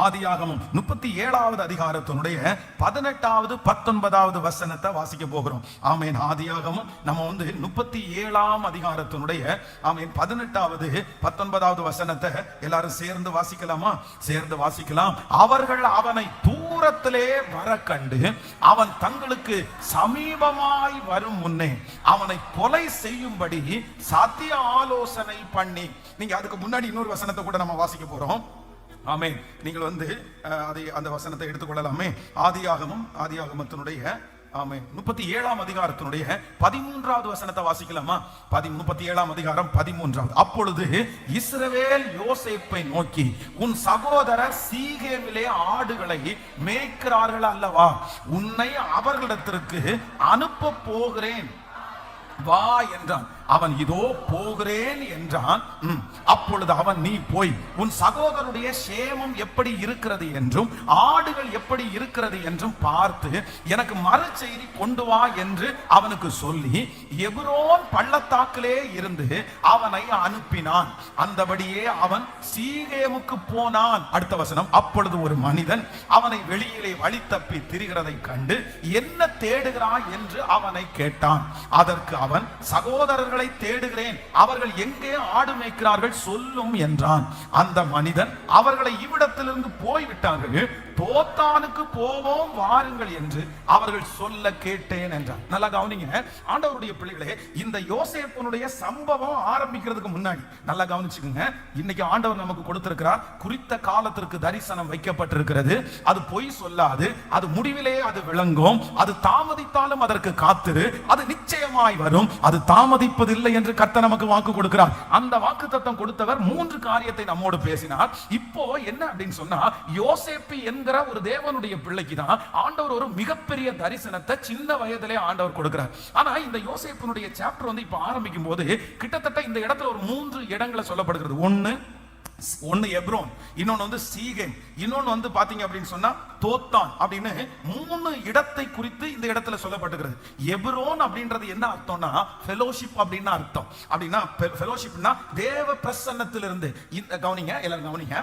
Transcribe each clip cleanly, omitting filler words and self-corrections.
ஆதியாகமம் 37வது அதிகாரத்தினுடைய 18வது 19வது வசனத்தை வாசிக்க போகிறோம். ஆமென். ஆதியாகமம் நம்ம 37ஆம் அதிகாரத்தினுடைய 18வது 19வது வசனத்தை எல்லாரும் சேர்ந்து வாசிக்கலாமா? சேர்ந்து வாசிக்கலாம். அவர்கள் அவனை தூரத்திலே வர கண்டு அவன் தங்களுக்கு சமீபமாய் வரும் முன்னே அவனை கொலை செய்யும்படி சத்திய ஆலோசனை பண்ணி. நீங்க அதுக்கு முன்னாடி இன்னொரு வசனத்தை கூட நம்ம வாசிக்க போறோம். ஆமென். நீங்கள் அந்த வசனத்தை எடுத்துக்கொள்ளலாமே. ஆதியாகமத்தினுடைய 37ஆம் அதிகாரத்தினுடைய 13வது வசனத்தை வாசிக்கலாமா? 37ஆம் அதிகாரம் 13வது. அப்பொழுது இஸ்ரவேல் யோசேப்பை நோக்கி, உன் சகோதரர் சீகேமிலே ஆடுகளை மேய்க்கிறார்கள் அல்லவா, உன்னை அவர்களிடத்திற்கு அனுப்ப போகிறேன் வா என்றான். அவன் இதோ போகிறேன் என்றான். அப்பொழுது அவன், நீ போய் உன் சகோதரனுடைய சேமம் எப்படி இருக்கிறது என்றும் ஆடுகள் எப்படி இருக்கிறது என்றும் பார்த்து எனக்கு மறு செய்தி கொண்டு வா என்று அவனுக்கு சொல்லி எபிரோன் பள்ளத்தாக்கிலே இருந்து அவனை அனுப்பினான். அந்தபடியே அவன் சீகேமுக்கு போனான். அடுத்த வசனம். அப்பொழுது ஒரு மனிதன் அவனை வெளியிலே வழி தப்பி திரிகிறதை கண்டு என்ன தேடுகிறாய் என்று அவனை கேட்டான். அதற்கு அவன், சகோதரர்களை தேடுகிறேன், அவர்கள் எங்கே ஆடு மேய்க்கிறார்கள் சொல்லும் என்றான். அந்த மனிதன், அவர்களை இவ்விடத்திலிருந்து போய்விட்டார்கள், தோத்தானுக்கு போவோம் வாருங்கள் என்று அவர்கள் சொல்ல கேட்டேன் என்றான். நல்லா கவனிங்க ஆண்டவருடைய பிள்ளைகளே, இந்த யோசேப்புனுடைய சம்பவம் ஆரம்பிக்கிறதுக்கு முன்னாடி நல்லா கவனிச்சுக்கோங்க. இன்னைக்கு ஆண்டவர் நமக்கு கொடுத்திருக்கிறார், குறித்த காலத்திற்கு தரிசனம் வைக்கப்பட்டிருக்கிறது. அது பொய் சொல்லாது, அது முடிவிலே அது விளங்கும். அது தாமதித்தாலும் அதற்கு காத்திரு, அது நிச்சயமாய் வரும், அது தாமதிப்பதில்லை என்று கர்த்தர் நமக்கு வாக்கு கொடுக்கிறார். அந்த வாக்கு தத்தம் கொடுத்தவர் 3 காரியத்தை நம்மோடு பேசினார். இப்போ என்ன அப்படின்னு சொன்னா, யோசேப்பு என்கிற ஒரு தேவனுடைய பிள்ளைக்கு தான் ஆண்டவர் ஒரு மிகப்பெரிய தரிசனத்தை சின்ன வயதிலே ஆண்டவர் கொடுக்கிறார். ஆனா இந்த யோசேப்பினுடைய சாப்டர் இப்ப ஆரம்பிக்கும் போது கிட்டத்தட்ட இந்த இடத்துல ஒரு 3 இடங்களை சொல்லப்படுகிறது. ஒன்னு எப்ரோன், இன்னொன்னு சீகேம், இன்னொன்னு பாத்தீங்க அப்படின்னு சொன்னா தோத்தான் அப்படின்னு 3 இடத்தை குறித்து இந்த இடத்துல சொல்லப்பட்டிருக்கிறது. எப்ரோன் அப்படின்றது என்ன அர்த்தம்னா ஃபெலோஷிப் அப்படின்னு அர்த்தம். அப்படின்னா ஃபெலோஷிப்னா தேவ பிரசன்னத்திலிருந்து. இந்த கவனிங்க, எல்லாரும் கவனிங்க.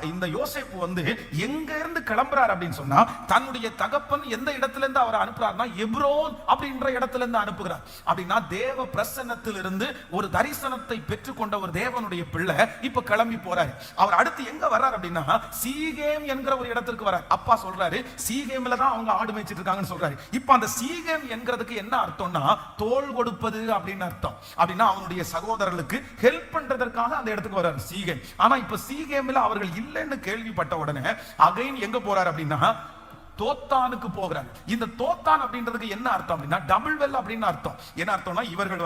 இந்த யோசேப்பு எங்க இருந்து கிளம்புறார் அப்படின்னு சொன்னா, தன்னுடைய தகப்பன் எந்த இடத்துல இருந்து அவர் அனுப்புறாருன்னா எப்ரோன் அப்படின்ற இடத்துல இருந்து அனுப்புகிறார். அப்படின்னா தேவ பிரசன்னத்திலிருந்து ஒரு தரிசனத்தை பெற்றுக்கொண்ட ஒரு தேவனுடைய பிள்ளை இப்ப கிளம்பி போறாரு. அவர் அடுத்து எங்க வர்றார் அப்படின்னா சீகேம் என்கிற ஒரு இடத்திற்கு வர்றார். அப்பா சொல்றாரு, சீகேம்ல தான் அவங்க ஆடு மேய்ச்சிட்டு இருக்காங்கன்னு சொல்றாரு. இப்ப அந்த சீகேம் என்கிறதுக்கு என்ன அர்த்தம்னா தோள் கொடுப்பது அப்படின்னு அர்த்தம். அப்படின்னா அவனுடைய சகோதரர்களுக்கு ஹெல்ப் பண்றதற்காக அந்த இடத்துக்கு வர்றாரு சீகேம். ஆனா இப்ப சீகேம்ல அவர்கள் இல்லைன்னு கேள்விப்பட்ட உடனே அகைன் எங்க போறாரு அப்படின்னா தோத்தானுக்கு போகிறார். இந்த தோத்தான் அப்படின்றதுக்கு என்ன அர்த்தம் அப்படின்னா டபுள் வெல் அப்படின்னு அர்த்தம். என்ன அர்த்தம்னா இவர்கள்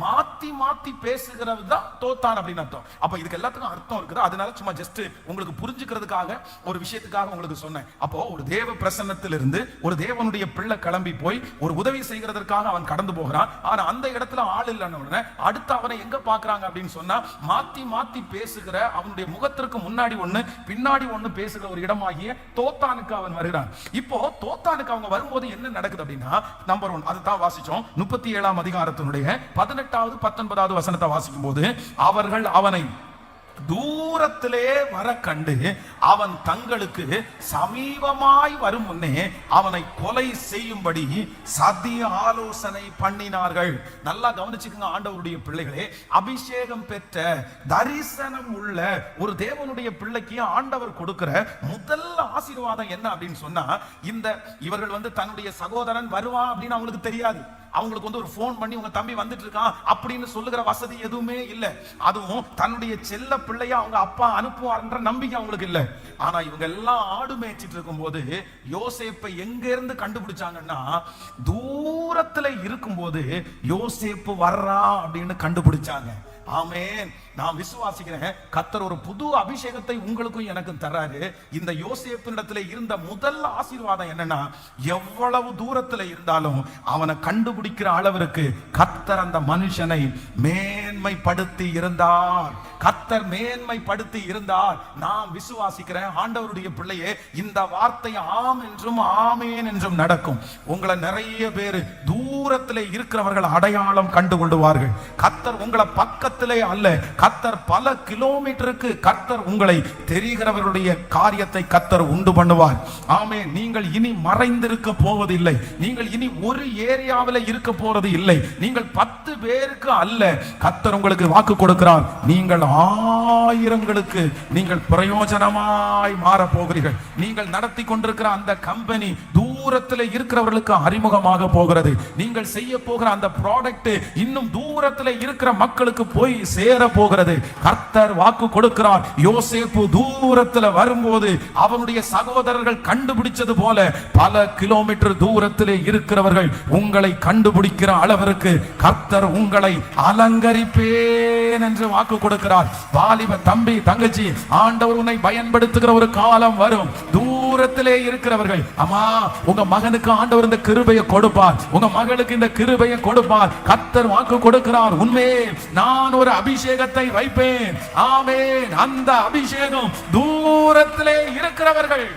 மாத்தி மாத்தி பேசுகிறது தான் தோத்தான் அப்படின்னு அர்த்தம். அப்ப இதுக்கு எல்லாத்துக்கும் அர்த்தம் இருக்குது. அதனால சும்மா ஜஸ்ட் உங்களுக்கு புரிஞ்சுக்கிறதுக்காக ஒரு விஷயத்துக்காக உங்களுக்கு சொன்னேன். அப்போ ஒரு தேவ பிரசன்னத்திலிருந்து ஒரு தேவனுடைய பிள்ளை கிளம்பி போய் ஒரு உதவி செய்கிறதற்காக அவன் கடந்து போகிறான். ஆனா அந்த இடத்துல ஆள் இல்லைன்னு உடனே அடுத்து அவனை எங்க பாக்குறாங்க அப்படின்னு சொன்னா மாத்தி மாத்தி பேசுகிற, அவனுடைய முகத்திற்கு முன்னாடி ஒண்ணு பின்னாடி ஒண்ணு பேசுகிற ஒரு இடமாகிய தோத்தானுக்கு அவன் வருகிறான். இப்போ தோத்தானுக்கு அவங்க வரும்போது என்ன நடக்குது அப்படின்னா, நம்பர் 1 அதுதான் வாசிச்சோம். 37ஆம் அதிகாரத்தினுடைய 18வது 19வது வசனத்தை வாசிக்கும் போது, அவர்கள் அவனை தூரத்திலே வர கண்டு அவன் தங்களுக்கு சமீபமாய் வரும் முன்னே அவனை கொலை செய்யும்படி சதிய ஆலோசனை பண்ணினார்கள். நல்லா கவனிச்சுக்கங்க ஆண்டவருடைய பிள்ளைகளே, அபிஷேகம் பெற்ற தரிசனம் உள்ள ஒரு தேவனுடைய பிள்ளைக்கு ஆண்டவர் கொடுக்கிற முதல் ஆசீர்வாதம் என்ன அப்படின்னு சொன்னா, இவர்கள் தன்னுடைய சகோதரன் வருவான் அப்படின்னு அவங்களுக்கு தெரியாது. அவங்களுக்கு ஒரு போன் பண்ணி உங்க தம்பி வந்துட்டு இருக்கான் அப்படின்னு சொல்லுகிற வசதி எதுவுமே இல்லை. அதுவும் தன்னுடைய செல்ல பிள்ளையா அவங்க அப்பா அனுப்புவார்ன்ற நம்பிக்கை அவங்களுக்கு இல்லை. ஆனா இவங்க எல்லாம் ஆடு மேய்ச்சிட்டு இருக்கும் போது யோசேப்பை எங்க இருந்து கண்டுபிடிச்சாங்கன்னா, தூரத்துல இருக்கும்போது யோசேப்பு வர்றா அப்படின்னு கண்டுபிடிச்சாங்க. ஆமென். நான் விசுவாசிக்கிறேன் கர்த்தர் ஒரு புது அபிஷேகத்தை உங்களுக்கும் எனக்கும் தராரு. இந்த யோசேப்பினிடத்துல இருந்த முதல் ஆசீர்வாதம் என்னன்னா, எவ்வளவு தூரத்துல இருந்தாலும் அவனை கண்டுபிடிக்கிற அளவிற்கு கர்த்தர் அந்த மனுஷனை மேன்மைப்படுத்தி இருந்தார். கர்த்தர் மேன்மைப்படுத்தி இருந்தால் நான் விசுவாசிக்கிறேன் ஆண்டவருடைய பிள்ளையே, இந்த வார்த்தை ஆம் என்றும் ஆமேன் என்றும் நடக்கும். உங்களை நிறைய பேர் தூரத்திலே இருக்கிறவர்கள் அடையாளம் கண்டு கொள்வார்கள். கர்த்தர் உங்களை பக்கத்திலே அல்ல, கர்த்தர் பல கிலோமீட்டருக்கு கர்த்தர் உங்களை தெரிகிறவருடைய காரியத்தை கர்த்தர் உண்டு பண்ணுவார். ஆமென். நீங்கள் இனி மறைந்திருக்க போவதில்லை. நீங்கள் இனி ஒரு ஏரியாவில் இருக்க போறது இல்லை. நீங்கள் 10 பேருக்கு அல்ல, கர்த்தர் உங்களுக்கு வாக்கு கொடுக்கிறார். நீங்கள் ஆயிரங்களுக்கு நீங்கள் பிரயோஜனமாய் மாற போகிறீர்கள். நீங்கள் நடத்தி கொண்டிருக்கிற அந்த கம்பெனி தூரத்தில் இருக்கிறவர்களுக்கு அறிமுகமாக போகிறது. நீங்கள் செய்ய போகிற அந்த ப்ராடக்ட் இன்னும் தூரத்தில் இருக்கிற மக்களுக்கு போய் சேர போகிறது. கர்த்தர் வாக்கு கொடுக்கிறார். யோசேப்பு தூரத்தில் வரும்போது அவனுடைய சகோதரர்கள் கண்டுபிடிச்சது போல பல கிலோமீட்டர் தூரத்தில் இருக்கிறவர்கள் உங்களை கண்டுபிடிக்கிற அளவிற்கு கர்த்தர் உங்களை அலங்கரிப்பேன் என்று வாக்கு கொடுக்கிறார். வாலிப தம்பி தங்கச்சி, ஆண்டவர் உன்னை பயன்படுத்துகிற ஒரு காலம் வரும். தூரத்திலே இருக்கிறவர்கள், அம்மா உங்க மகனுக்கு ஆண்டவர் இந்த கிருபையை கொடுப்பார், உங்க மகளுக்கு இந்த கிருபையை கொடுப்பார். கர்த்தர் வாக்கு கொடுக்கிறார். உண்மையே நான் ஒரு அபிஷேகத்தை வைப்பேன். ஆமென். அந்த அபிஷேகம் தூரத்திலே இருக்கிறவர்கள்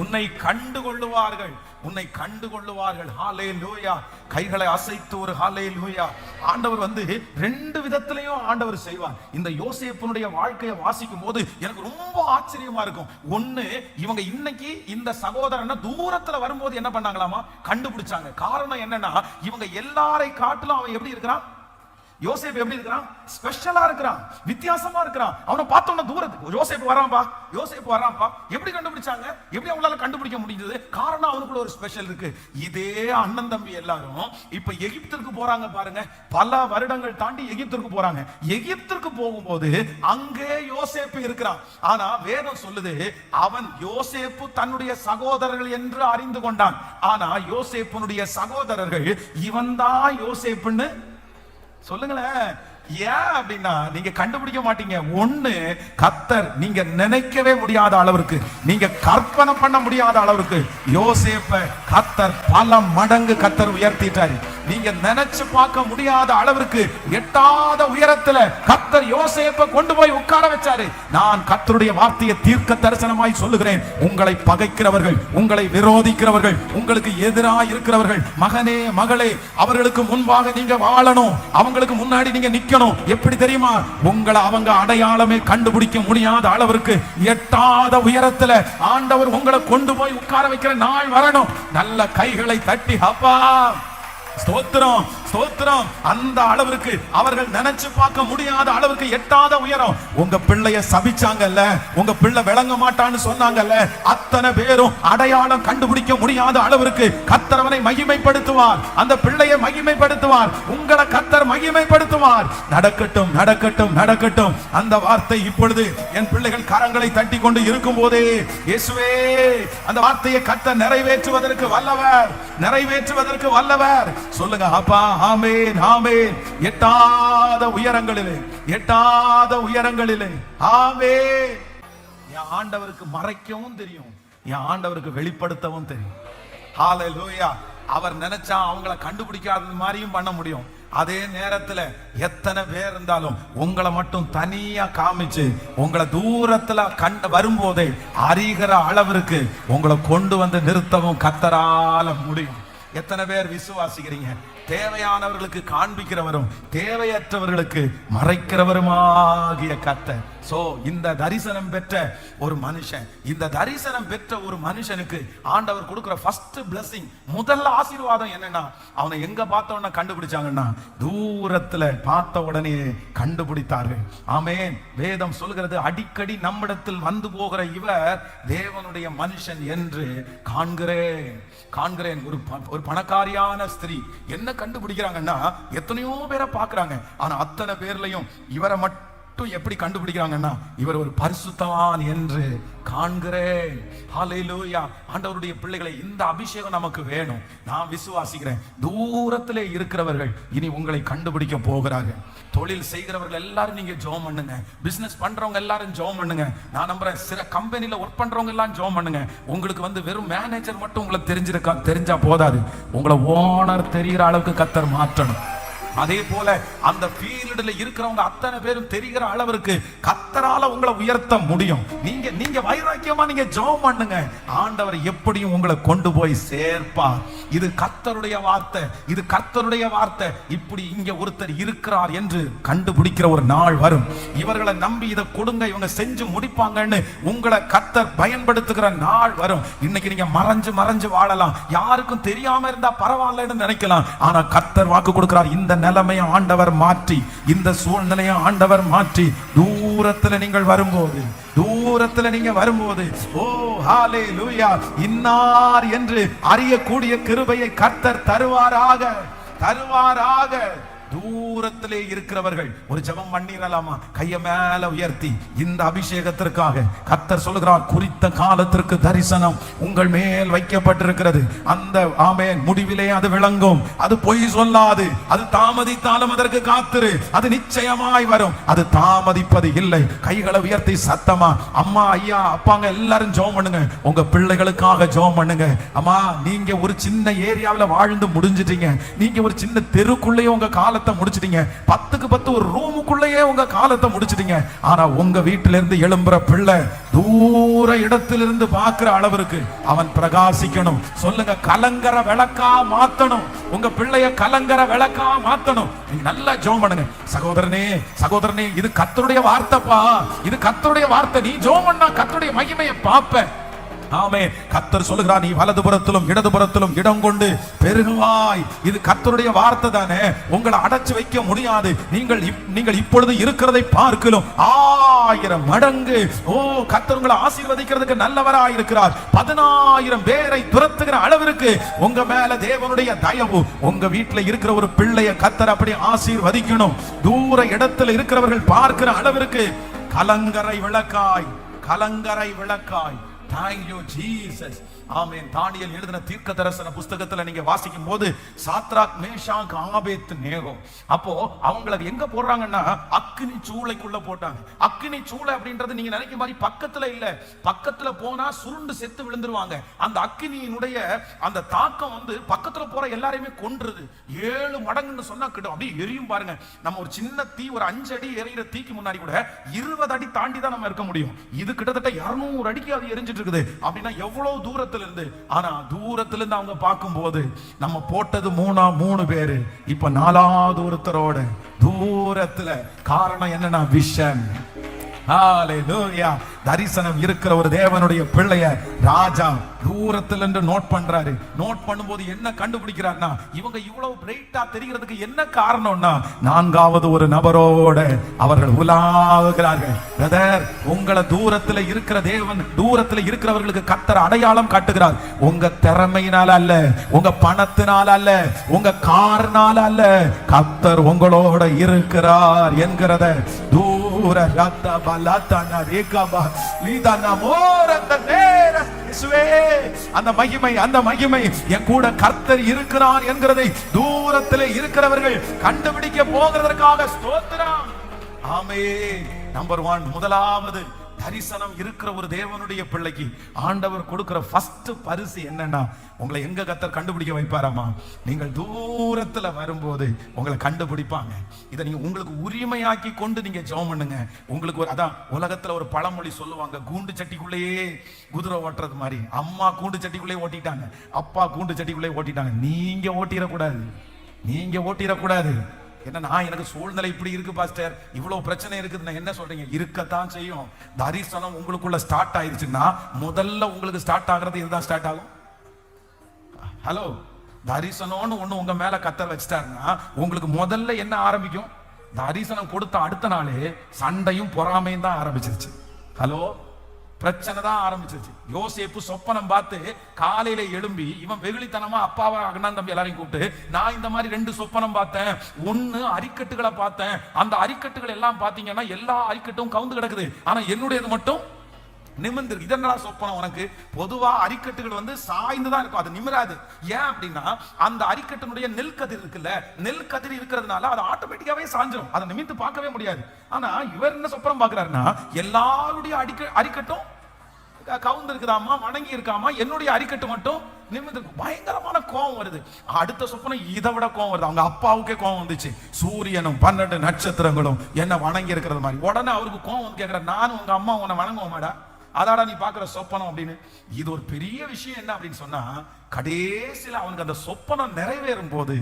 உன்னை கண்டு கொள்ளுவார்கள், உன்னை கண்டு கொள்ளுவார்கள். ஹல்லேலூயா. கைகளை அசைத்து ஒரு ஹல்லேலூயா. ஆண்டவர் ரெண்டு விதத்திலையும் ஆண்டவர் செய்வார். இந்த யோசேப்புனுடைய வாழ்க்கையை வாசிக்கும் போது எனக்கு ரொம்ப ஆச்சரியமா இருக்கும். ஒண்ணு, இவங்க இன்னைக்கு இந்த சகோதரனை தூரத்துல வரும்போது என்ன பண்ணாங்களாமா, கண்டுபிடிச்சாங்க. காரணம் என்னன்னா, இவங்க எல்லாரை காட்டிலும் அவன் எப்படி இருக்கிறான், யோசேப்பு எப்படி இருக்கிறான், ஸ்பெஷலா இருக்கிறான், வித்தியாசமா இருக்கிறான். அவனை பார்த்தோம்னா தூரத்துக்கு யோசேப்பு வரான்பா, யோசேப்பு வரான்பா. எப்படி கண்டுபிடிச்சாங்க, எப்படி அவங்களால கண்டுபிடிக்க முடிஞ்சது? காரணம் அவனுக்குள்ள ஒரு ஸ்பெஷல் இருக்கு. இதே அண்ணன் தம்பி எல்லாரும் இப்ப எகிப்திற்கு போறாங்க பாருங்க. பல வருடங்கள் தாண்டி எகிப்திற்கு போறாங்க. எகிப்திற்கு போகும்போது அங்கே யோசேப்பு இருக்கிறான். ஆனா வேதம் சொல்லுது, அவன் யோசேப்பு தன்னுடைய சகோதரர்கள் என்று அறிந்து கொண்டான். ஆனா யோசேப்புனுடைய சகோதரர்கள் இவன் தான் யோசேப்புன்னு சொல்லுங்களேன். ஏன் அப்படின்னா, நீங்க கண்டுபிடிக்க மாட்டீங்க. ஒண்ணு, கர்த்தர் நீங்க நினைக்கவே முடியாத அளவிற்கு, நீங்க கற்பனை பண்ண முடியாத அளவிற்கு யோசேப்பை கர்த்தர் பல மடங்கு கர்த்தர் உயர்த்திட்டாரு. நீங்க நினைச்சு பார்க்க முடியாத அளவிற்கு எட்டாத உயரத்துல கர்த்தர் யோசேப்பை கொண்டு போய் உட்கார வச்சாரு. நான் கர்த்தருடைய வார்த்தையை தீர்க்க தரிசனமாய் சொல்லுகிறேன். உங்களை பகைக்கிறவர்கள், உங்களை விரோதிக்கிறவர்கள், உங்களுக்கு எதிராக இருக்கிறவர்கள், மகனே மகளே, அவர்களுக்கு முன்பாக நீங்க வாழணும். அவங்களுக்கு முன்னாடி நீங்க நிக்கணும். எப்படி தெரியுமா? உங்களை அவங்க அடையாளமே கண்டுபிடிக்க முடியாத அளவிற்கு எட்டாத உயரத்துல ஆண்டவர் உங்களை கொண்டு போய் உட்கார வைக்கிற நாள் வரணும். நல்ல கைகளை தட்டி அப்பா ஸ்தோத்திரம் ஸ்தோத்திரம். அந்த அளவிற்கு அவர்கள் நினைச்சு பார்க்க முடியாத அளவுக்கு எட்டாத உயரம். உங்க பிள்ளைய சபிச்சாங்கல்ல, உங்க பிள்ளை விளங்க மாட்டான்னு சொன்னாங்கல்ல, அத்தனை பேரும் அடையாளம் கண்டுபிடிக்க முடியாத அளவிற்கு கர்த்தர் அவனை மகிமைப்படுத்துவார். அந்த பிள்ளையை மகிமைப்படுத்துவார். உங்களை கர்த்தர் மகிமைப்படுத்துவார். நடக்கட்டும் நடக்கட்டும் நடக்கட்டும். அந்த வார்த்தை இப்பொழுது என் பிள்ளைகள் கரங்களை தட்டி கொண்டு இருக்கும் போதே, இயேசுவே, அந்த வார்த்தையை கர்த்தர் நிறைவேற்றுவதற்கு வல்லவர், நிறைவேற்றுவதற்கு வல்லவர். சொல்லுங்க அப்பா. ஆமென் ஆமென். எட்டாத உயரங்களிலே, எட்டாத உயரங்களிலே. ஆமென். என் ஆண்டவருக்கு மறைக்கவும் தெரியும், என் ஆண்டவருக்கு வெளிப்படுத்தவும் தெரியும். ஹல்லேலூயா. அவர் நினைச்சா அவங்கள கண்டுபிடிக்காத மாதிரியும் பண்ண முடியும். அதே நேரத்துல எத்தனை பேர் இருந்தாலும் உங்களை மட்டும் தனியா காமிச்சு உங்களை தூரத்துல கண்டு வரும்போதே அறிகிற அளவிற்கு உங்களை கொண்டு வந்து நிறுத்தவும் கர்த்தரால முடியும். எத்தனை பேர் விசுவாசிக்கிறீங்க? தேவையானவர்களுக்கு காண்பிக்கிறவரும் தேவையற்றவர்களுக்கு மறைக்கிறவருமாகிய கர்த்தர். சோ இந்த தரிசனம் பெற்ற ஒரு மனுஷன், இந்த தரிசனம் பெற்ற ஒரு மனுஷனுக்கு ஆண்டவர் கொடுக்கிற ஃபர்ஸ்ட் பிளஸிங், முதல்ல ஆசீர்வாதம் என்னன்னா, அவனை எங்க பார்த்தவன கண்டுபிடிச்சாங்கன்னா, தூரத்துல பார்த்த உடனே கண்டுபிடித்தார்கள். ஆமென். வேதம் சொல்கிறது, அடிக்கடி நம்மிடத்தில் வந்து போகிற இவர் தேவனுடைய மனுஷன் என்று காண்கிறேன் காண்கிறேன். ஒரு பணக்காரியான ஸ்திரீ என்ன கண்டுபிடிக்கிறாங்கன்னா, எத்தனையோ பேரை பார்க்கறாங்க. ஆனா அத்தனை பேர்லயும் இவரை மட்டும் எப்படி கண்டுபிடிக்கிறாங்கன்னா, இவர் ஒரு பரிசுத்தவான் என்று காண்கிறேன். ஹல்லேலூயா. ஆண்டவருடைய பிள்ளைகளை, இந்த அபிஷேகம் நமக்கு வேணும். நான் விசுவாசிக்கிறேன், தூரத்திலே இருக்கிறவர்கள் இனி உங்களை கண்டுபிடிக்க போகிறார்கள். தொழில் செய்கிறவர்கள் எல்லாரும் நீங்க ஜெபம் பண்ணுங்க. பிசினஸ் பண்றவங்க எல்லாரும் ஜெபம் பண்ணுங்க. நான் நம்புறேன், சில கம்பெனில ஒர்க் பண்றவங்க எல்லாம் ஜெபம் பண்ணுங்க. உங்களுக்கு வெறும் மேனேஜர் மட்டும் உங்களுக்கு தெரிஞ்சா போதாது, உங்களை ஓனர் தெரிகிற அளவுக்கு கர்த்தர் மாற்றணும். அதே போல அந்த ஃபீல்டுல இருக்கிறவங்க அத்தனை பேரும் தெரிகிற அளவிற்கு கர்த்தரால உங்களை உயர்த்த முடியும். நீங்க வைராக்கியமா நீங்க ஜெபம் பண்ணுங்க, ஆண்டவர் எப்படியும் உங்களை கொண்டு போய் சேர்ப்பார். இது கர்த்தருடைய வார்த்தை, இது கர்த்தருடைய வார்த்தை. இப்படி இங்க ஒருத்தர் இருக்கிறார் என்று கண்டுபிடிக்கிற ஒரு நாள் வரும். இவர்களை நம்பி இதை கொடுங்க, இவங்க செஞ்சு முடிப்பாங்கன்னு உங்களை கர்த்தர் பயன்படுத்துகிற நாள் வரும். இன்னைக்கு நீங்க மறைஞ்சு மறைஞ்சு வாழலாம், யாருக்கும் தெரியாம இருந்தா பரவாயில்லன்னு நினைக்கலாம். ஆனா கர்த்தர் வாக்கு கொடுக்கிறார், இந்த நிலைமையை ஆண்டவர் மாற்றி, இந்த சூழ்நிலையை ஆண்டவர் மாற்றி, தூரத்துல நீங்கள் வரும்போது, தூரத்துல நீங்க வரும்போது, ஓ ஹalleluya, இன்னார் என்று அறியக்கூடிய கிருபையை கர்த்தர் தருவாராக, தருவாராக. தூரத்திலே இருக்கிறவர்கள் ஒரு ஜெபம் பண்ணிரலாமா? கைய மேல உயர்த்தி இந்த அபிஷேகத்திற்காக கர்த்தர் சொல்கிறார், குறித்த காலத்திற்கு தரிசனம் உங்கள் மேல் வைக்கப்பட்டிருக்கிறது. அந்த ஆமென் முடிவிலே அது விளங்கும், அது பொய் சொல்லாது. அது தாமதித்தாலும் அதற்கு காத்திரு, அது நிச்சயமாய் வரும், அது தாமதிப்பது இல்லை. கைகளை உயர்த்தி சத்தமா அம்மா ஐயா அப்பாங்க எல்லாரும் ஜெபம் பண்ணுங்க, உங்க பிள்ளைகளுக்காக ஜெபம் பண்ணுங்க. அம்மா நீங்க ஒரு சின்ன ஏரியாவில் வாழ்ந்து முடிஞ்சிட்டீங்க, நீங்க ஒரு சின்ன தெருக்குள்ளேயே உங்க காலத்தை முடிச்சிட்டீங்க, 10க்கு 10 ஒரு ரூமுக்குள்ளேயே உங்க காலத்தை முடிச்சிட்டீங்க. ஆனா உங்க வீட்டில இருந்து எழும்புற பிள்ளை தூர இடத்திலிருந்து பார்க்கிற அளவிற்கு அவன் பிரகாசிக்கணும். சொல்லுங்க, கலங்கர விளக்கா மாத்தணும். உங்க பிள்ளைய கலங்கர விளக்கா மாத்தணும். நீங்க நல்லா ஜெபம் பண்ணுங்க. சகோதரனே சகோதரனே, இது கர்த்தருடைய வார்த்தைப்பா, இது கர்த்தருடைய வார்த்தை. நீ ஜெபம் பண்ணா கர்த்தருடைய மகிமையை பார்ப்ப. ஆமென். கர்த்தர் சொல்லுகிறார், நீ வலதுபுறத்திலும் இடதுபுறத்திலும் இடம் கொண்டு பெருகுவாய். இது கர்த்தருடைய வார்த்தை தானே, உங்களை அடைச்சு வைக்க முடியாது. நீங்கள் இப்பொழுது இருக்கிறதை பார்க்கலாம் 1000 மடங்கு. ஓ கர்த்தர் உங்களை ஆசீர்வதிக்கிறதுக்கு நல்லவராய் இருக்கிறார். 10,000 பேரை துரத்துகிற அளவிற்கு உங்க மேல தேவனுடைய தயவு. உங்க வீட்டுல இருக்கிற ஒரு பிள்ளைய கர்த்தர் அப்படி ஆசீர்வதிக்கணும். தூர இடத்துல இருக்கிறவர்கள் பார்க்கிற அளவிற்கு கலங்கரை விளக்காய், கலங்கரை விளக்காய். Thank you Jesus. ஆமென். தானியேல் எழுதின தீர்க்க தரிசன புத்தகத்துல நீங்க வாசிக்கும் போது சாத்ராக் மேஷாக் ஆபேத்நேகோ, அப்போ அவங்கள எங்க போடுறாங்கன்னா அக்கினி சூளைக்குள்ள போட்டாங்க. அக்கினி சூளை அப்படின்றது நீங்க நினைக்கிற மாதிரி பக்கத்துல இல்ல, பக்கத்துல போனா சுருண்டு செத்து விழுந்துருவாங்க. அந்த அக்கினியினுடைய அந்த தாக்கம் வந்து பக்கத்துல போற எல்லாரையுமே கொன்றுது. 7 மடங்குன்னு சொன்னா கிட்ட அப்படியே எரியும் பாருங்க. நம்ம ஒரு சின்ன தீ ஒரு 5 அடி எரியிற தீக்கு முன்னாடி கூட 20 அடி தாண்டி தான் நம்ம இருக்க முடியும். இது கிட்டத்தட்ட 200 அடிக்கு அது எரிஞ்சிட்டு இருக்குது. அப்படின்னா எவ்வளவு தூரத்துல இருந்து, ஆனா தூரத்துல இருந்து அவங்க பார்க்கும்போது நம்ம போட்டது 3 பேரு, இப்ப 4வது ஒருத்தரோட தூரத்துல. காரணம் என்னன்னா விஷன். ஹalleluya. தரிசனம் இருக்கிற ஒரு தேவனுடைய பிள்ளைய ராஜா தூரத்துல இருந்து நோட் பண்றாரு. நோட் பண்ணும்போது என்ன கண்டுபிடிக்கிறார்னா, இவங்க இவ்வளவு பிரைட்டா தெரிகிறதுக்கு என்ன காரணம்னா, 4வது ஒரு நபரோட அவர்கள் உலாவுகிறார்கள். பிரதர், உங்களை தூரத்துல இருக்கிற தேவன், தூரத்துல இருக்கிறவர்களுக்கு கர்த்தர் அடையாளம் காட்டுகிறார். உங்க திறமையினால அல்ல, உங்க பணத்தினால அல்ல, உங்க காரணால அல்ல, கர்த்தர் உங்களோட இருக்கிறார் என்கிறத தூர ரத்த பலத்தன ரேகபா லீதன மோரந்த நேர இயேசுவே, அந்த மகிமை, அந்த மகிமை என் கூட கர்த்தர் இருக்கிறார் என்கிறதை தூரத்திலே இருக்கிறவர்கள் கண்டுபிடிக்க போகிறதற்காக ஸ்தோத்திரம். ஆமென். நம்பர் 1, முதலாவது தரிசனம் இருக்கிற ஒரு தேவனுடைய பிள்ளைக்கு ஆண்டவர் கொடுக்கிற ஃபர்ஸ்ட் பரிசு என்னன்னா, உங்களை எங்க கர்த்தர் கண்டுபிடிக்க வைப்பாராமா? நீங்கள் தூரத்துல வரும்போது உங்களை கண்டுபிடிப்பாங்க. இதை நீங்க உங்களுக்கு உரிமையாக்கி கொண்டு நீங்க ஜெபம் பண்ணுங்க. உங்களுக்கு ஒரு அதான் உலகத்துல ஒரு பழமொழி சொல்லுவாங்க, கூண்டு சட்டிக்குள்ளேயே குதிரை ஓட்டுறது மாதிரி. அம்மா கூண்டு சட்டிக்குள்ளேயே ஓட்டிட்டாங்க, அப்பா கூண்டு சட்டிக்குள்ளேயே ஓட்டிட்டாங்க. நீங்க ஓட்டிடக்கூடாது, நீங்க ஓட்டிடக்கூடாது. என்னன்னா, எனக்கு சூழ்நிலை இப்படி இருக்கு பாஸ்டர், இவ்வளவு பிரச்சனை இருக்குது, என்ன சொல்றீங்க? இருக்கத்தான் செய்யும். தரிசனம் உங்களுக்குள்ள ஸ்டார்ட் ஆயிருச்சுன்னா முதல்ல உங்களுக்கு ஸ்டார்ட் ஆகுறது இதுதான் ஸ்டார்ட் ஆகும். ஹலோ, தரிசனம்னு ஒண்ணு உங்க மேல கர்த்தர் வச்சிட்டாருன்னா உங்களுக்கு முதல்ல என்ன ஆரம்பிக்கும்? தரிசனம் கொடுத்த அடுத்த நாளே சண்டையும் பொறாமையும் தான் ஆரம்பிச்சிருச்சு. ஹலோ, பிரச்சனை தான் ஆரம்பிச்சிருச்சு. யோசேப்பு சொப்பனம் பார்த்து காலையில எழும்பி இவன் வெகுளித்தனமா அப்பாவை அண்ணன் தம்பி எல்லாரையும் கூப்பிட்டு, நான் இந்த மாதிரி 2 சொப்பனம் பார்த்தேன், 1 அரிக்கட்டுகளை பார்த்தேன், அந்த அரிக்கட்டுகள் எல்லாம் பாத்தீங்கன்னா எல்லா அரிக்கட்டும் கவுந்து கிடக்குது, ஆனா என்னுடையது மட்டும் நிமிர்ந்து. இதென்னடா சொப்பனம் உனக்கு? பொதுவா அரிக்கட்டுகள் வந்து சாய்ந்துதான் இருக்கும், அது நிமிராது. ஏன் அப்படின்னா அந்த அரிக்கட்டினுடைய நெல் கதிர் இருக்குல்ல, நெல் கதிர் இருக்கிறதுனால அது ஆட்டோமேட்டிக்காவே சாஞ்சிரும், அதை நிமிர்ந்து பார்க்கவே முடியாது. ஆனா இவர் என்ன சொப்பனம் பார்க்கிறாருன்னா, எல்லாருடைய அரிக்கட்டும் கவுந்து இருக்குதாமா, வணங்கி இருக்காமா, என்னுடைய அரிக்கட்டு மட்டும் நிமிர்ந்து. பயங்கரமான கோபம் வருது. அடுத்த சொப்பனம் இதை விட கோபம் வருது. அவங்க அப்பாவுக்கே கோபம் வந்துச்சு. சூரியனும் 12 நட்சத்திரங்களும் என்ன வணங்கி இருக்கிறது மாதிரி. உடனே அவருக்கு கோபம் வந்து கேட்கிற, நானும் உங்க அம்மா உன்னை வணங்குவோமாடா, அதாடா நீ பாக்குற சொப்பனம் அப்படின்னு. இது ஒரு பெரிய விஷயம். என்ன அப்படின்னு சொன்னா, கடைசியில் அவனுக்கு அந்த சொப்பனம் நிறைவேறும் போது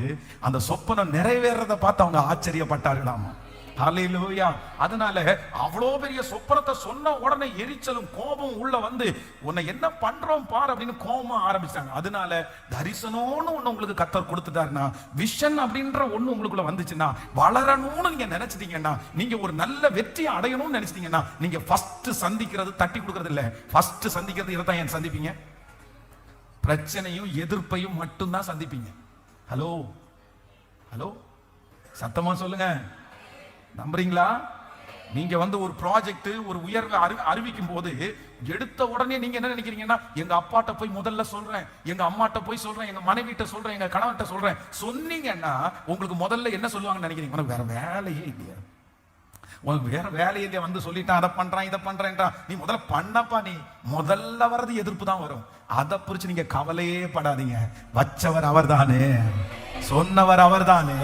அந்த சொப்பனம் நிறைவேறதை பார்த்து அவங்க ஆச்சரியப்பட்டார்களாமா. ஹல்லேலூயா. அதனால அவ்வளோ பெரிய சொப்பனத்தை சொன்ன உடனே எரிச்சலும் கோபம் உள்ள வந்து, உன்னை என்ன பண்றோம் பார் அப்படின்னு கோபம் ஆரம்பிச்சாங்க. அதனால தரிசனம்னு ஒண்ணு உங்களுக்கு கர்த்தர் கொடுத்துட்டாருன்னா, விஷன் அப்படின்ற ஒண்ணு உங்களுக்குள்ள வந்துச்சுன்னா, வளரணும்னு நீங்க நினைச்சிட்டீங்கன்னா, நீங்க ஒரு நல்ல வெற்றியை அடையணும்னு நினைச்சிட்டீங்கன்னா, நீங்க ஃபர்ஸ்ட் சந்திக்கிறது தட்டி கொடுக்கறது இல்ல, ஃபர்ஸ்ட் சந்திக்கிறது இதை தான். ஏன் சந்திப்பீங்க? பிரச்சனையும் எதிர்ப்பையும் மட்டும்தான் சந்திப்பீங்க. ஹலோ ஹலோ, சத்தமா சொல்லுங்க. நம்புறீங்களா? நீங்க வந்து ஒரு ப்ராஜெக்ட், ஒரு உயர்வை அறிவிக்கும் போது எடுத்த உடனே நீங்க என்ன நினைக்கிறீங்கன்னா, எங்க அப்பாட்ட போய் முதல்ல சொல்றேன், எங்க அம்மாட்ட போய் சொல்றேன், எங்க மனைவிட்ட சொல்றேன், எங்க கணவன்கிட்ட சொல்றேன் சொன்னீங்கன்னா உங்களுக்கு முதல்ல என்ன சொல்லுவாங்கன்னு நினைக்கிறீங்க? உனக்கு வேற வேலையே இல்லையா? உனக்கு வேற வேலையில வந்து சொல்லிட்டான், அதை பண்றான் இதை பண்றேன்டா. நீ முதல்ல பண்ணப்பா. நீ முதல்ல வர்றது எதிர்ப்பு தான் வரும். அதை குறிச்சு நீங்க கவலையே படாதீங்க. வச்சவர் அவர் தானே, சொன்னவர் அவர் தானே.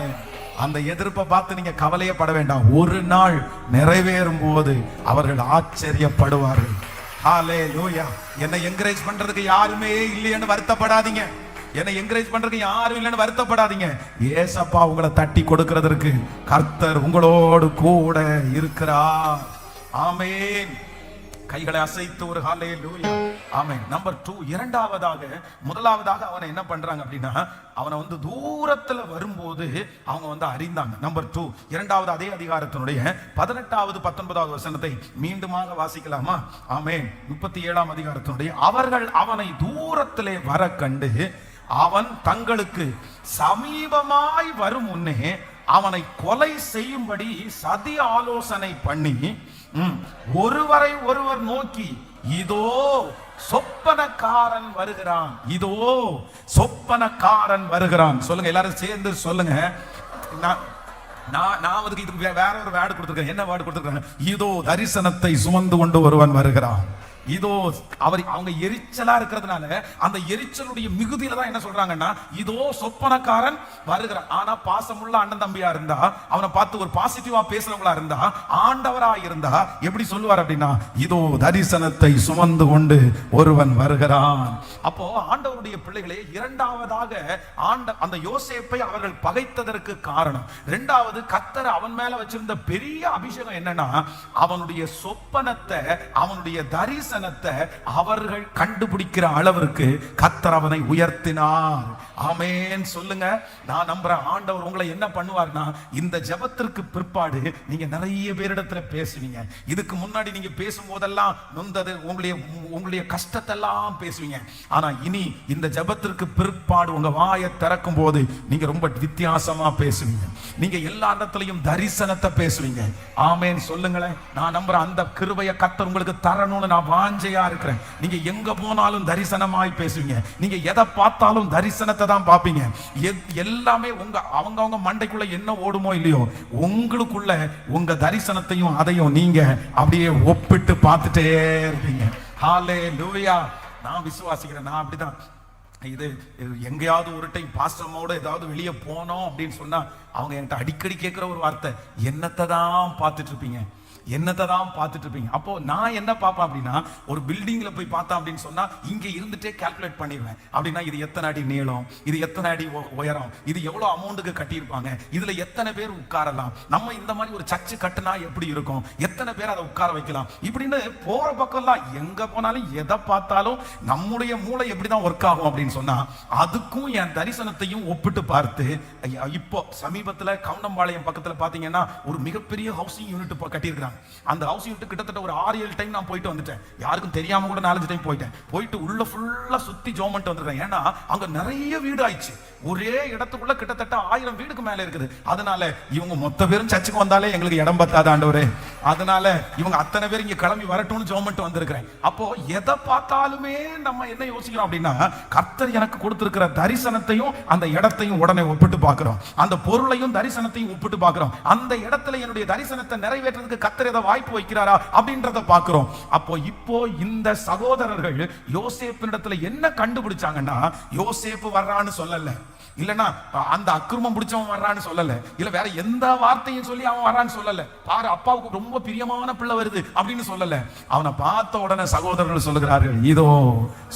அந்த எதிர்ப்பை பார்த்து நீங்க கவலையே பட வேண்டாம். ஒரு நாள் நிறைவேறும் போது அவர்கள் ஆச்சரியப்படுவார்கள். ஹல்லேலூயா. என்னை என்கரேஜ் பண்றதுக்கு யாருமே இல்லைன்னு வருத்தப்படாதீங்க. என்னை என்கரேஜ் பண்றதுக்கு யாரும் இல்லைன்னு வருத்தப்படாதீங்க. ஏசப்பா உங்களை தட்டி கொடுக்கிறதற்கு கர்த்தர் உங்களோடு கூட இருக்கிறார். ஆமென். கைகளை அசைத்து ஒரு ஹல்லேலூயா. ஆமென். நம்பர் 2, இரண்டாவதாக, முதலாவதாக அவனை என்ன பண்றாங்க அப்படின்னா, அவனை வந்து தூரத்துல வரும்போது அவங்க வந்து அறிந்தாங்க. நம்பர் 2, இரண்டாவது அதே அதிகாரத்தினுடைய 18வது 19வது வசனத்தை மீண்டுமாக வாசிக்கலாமா? ஆமென். 37ஆம் அதிகாரத்தினுடைய, அவர்கள் அவனை தூரத்திலே வர கண்டு அவன் தங்களுக்கு சமீபமாய் வரும் முன்னே அவனை கொலை செய்யும்படி சதி ஆலோசனை பண்ணி ஒருவரை ஒருவர் நோக்கி, இதோ சொப்பனக்காரன் வருகிறான், இதோ சொப்பனக்காரன் வருகிறான். சொல்லுங்க, எல்லாரும் சேர்ந்து சொல்லுங்க. நான் அதுக்கு இதுக்கு வேற ஒரு வேர்டு கொடுத்துருக்கேன். என்ன வேர்டு கொடுத்துருக்காங்க? இதோ தரிசனத்தை சுமந்து கொண்டு ஒருவன் வருகிறான். இதோ அவங்க எரிச்சலா இருக்கிறதுனால அந்த எரிச்சலுடைய மிகுதியில தான் என்ன சொல்றாங்கன்னா, இதோ சொப்பனக்காரன் வருகிறான். ஆனா பாசமுள்ள அண்ணன் தம்பியா இருந்தா, அவனை பார்த்து ஒரு பாசிட்டிவா பேசுறவங்களா இருந்தா, ஆண்டவரா இருந்தா எப்படி சொல்லுவார் அப்படின்னா, இதோ தரிசனத்தை சுமந்து கொண்டு ஒருவன் வருகிறான். அப்போ ஆண்டவருடைய பிள்ளைகளே, இரண்டாவதாக அந்த யோசேப்பை அவர்கள் பகைத்ததற்கு காரணம், இரண்டாவது கர்த்தர் அவன் மேல வச்சிருந்த பெரிய அபிஷேகம் என்னன்னா, அவனுடைய சொப்பனத்தை, அவனுடைய தரிசனத்தை அவர்கள் கண்டுபிடிக்கிற அளவிற்கு கர்த்தர் அவனை உயர்த்தினார். ஆமென் சொல்லுங்க. நான் நம்புறேன் ஆண்டவர் உங்களை என்ன பண்ணுவார்னா, இந்த ஜெபத்திற்கு பிற்பாடு நீங்க நிறைய பேரிடத்துல பேசுவீங்க. இதுக்கு முன்னாடி நீங்க பேசும்போதெல்லாம் நொந்தது, உங்களுடைய கஷ்டத்தெல்லாம் பேசுவீங்க. ஆனா இனி இந்த ஜெபத்திற்கு பிற்பாடு உங்க வாயை திறக்கும் போது நீங்க ரொம்ப வித்தியாசமா பேசுவீங்க. நீங்க எல்லா இடத்துலயும் தரிசனத்தை பேசுவீங்க. ஆமென் சொல்லுங்களேன். நான் நம்புறேன் அந்த கிருபையை கர்த்தர் உங்களுக்கு தரணும்னு நான் வாஞ்சையா இருக்கிறேன். நீங்க எங்க போனாலும் தரிசனமாய் பேசுவீங்க. நீங்க எதை பார்த்தாலும் தரிசனத்தை தான் பார்ப்பீங்க. எல்லாமே அவங்க மண்டைக்குள்ள என்ன ஓடுமோ இல்லையோ, உங்களுக்குள்ள உங்க தரிசனத்தையும் அதையும் நீங்க அப்படியே ஒப்பிட்டு பார்த்துட்டே இருப்பீங்க. ஹல்லேலூயா. நான் விசுவாசிக்கிறேன். நான் அப்படிதான். இது எங்கேயாவது ஒரு டைம் பாஸ்டர்மோட ஏதாவது வெளியே போனோம் அப்படின்னு சொன்னா அவங்க என்கிட்ட அடிக்கடி கேட்கிற ஒரு வார்த்தை, என்னத்தை தான் பார்த்துட்டு இருப்பீங்க, என்னத்தை தான் பார்த்துட்டு இருப்பீங்க. அப்போ நான் என்ன பார்ப்பேன் அப்படின்னா, ஒரு பில்டிங்ல போய் பார்த்தேன் அப்படின்னு சொன்னா இங்க இருந்துட்டே கால்குலேட் பண்ணிடுவேன். அப்படின்னா இது எத்தனை அடி நீளம், இது எத்தனை அடி உயரம், இது எவ்வளவு அமௌண்ட்டுக்கு கட்டியிருப்பாங்க, இதுல எத்தனை பேர் உட்காரலாம், நம்ம இந்த மாதிரி ஒரு சர்ச்சு கட்டுனா எப்படி இருக்கும், எத்தனை பேர் அதை உட்கார வைக்கலாம், இப்படின்னு போற பக்கம்லாம் எங்க போனாலும் எதை பார்த்தாலும் நம்முடைய மூளை எப்படிதான் ஒர்க் ஆகும் அப்படின்னு சொன்னா, அதுக்கும் என் தரிசனத்தையும் ஒப்பிட்டு பார்த்து, இப்போ சமீபத்துல கவுண்டம்பாளையம் பக்கத்துல பாத்தீங்கன்னா ஒரு மிகப்பெரிய ஹவுசிங் யூனிட் கட்டியிருக்காங்க. அந்த ஹவுஸ் யூனிட் கிட்டத்தட்ட ஒரு 6-7 டைம் நான் போயிட்டு வந்துட்டேன். யாருக்கும் தெரியாம கூட 4-5 டைம் போயிட்டு உள்ள ஃபுல்லா சுத்தி ஜோமெண்ட் வந்திருக்கேன். ஏன்னா அங்க நிறைய வீடு ஆயிடுச்சு. ஒரே இடத்துக்குள்ள கிட்டத்தட்ட 1000 வீடுக்கு மேல இருக்குது. அதனால இவங்க மொத்த பேரும் சர்ச்சுக்கு வந்தாலே எங்களுக்கு இடம் பத்தாது ஆண்டவரே, அதனால இவங்க அத்தனை பேர் இங்க கிளம்பி வரட்டும்னு ஜோமெண்ட் வந்திருக்கிறேன். அப்போ எதை பார்த்தாலுமே நம்ம என்ன யோசிக்கிறோம் அப்படின்னா, கர்த்தர் எனக்கு கொடுத்திருக்கிற தரிசனத்தையும் அந்த இடத்தையும் உடனே ஒப்பிட்டு பார்க்கிறோம். அந்த பொருளையும் தரிசனத்தையும் ஒப்பிட்டு பார்க்கிறோம். அந்த இடத்துல என்னுடைய தரிசனத்தை நிறைவேற்றுறதுக்கு கர்த்தர் கர்த்தர் ஏதாவது வாய்ப்பு வைக்கிறாரா அப்படின்றத பார்க்கிறோம். அப்போ இப்போ இந்த சகோதரர்கள் யோசேப்பினிடத்துல என்ன கண்டுபிடிச்சாங்கன்னா, யோசேப்பு வர்றான்னு சொல்லல, இல்லன்னா அந்த அக்கிரமம் பிடிச்சவன் வர்றான்னு சொல்லல, இல்ல வேற எந்த வார்த்தையும் சொல்லி அவன் வர்றான்னு சொல்லல, பாரு அப்பாவுக்கு ரொம்ப பிரியமான பிள்ளை வருது அப்படின்னு சொல்லல. அவனை பார்த்த உடனே சகோதரர்கள் சொல்லுகிறார்கள், இதோ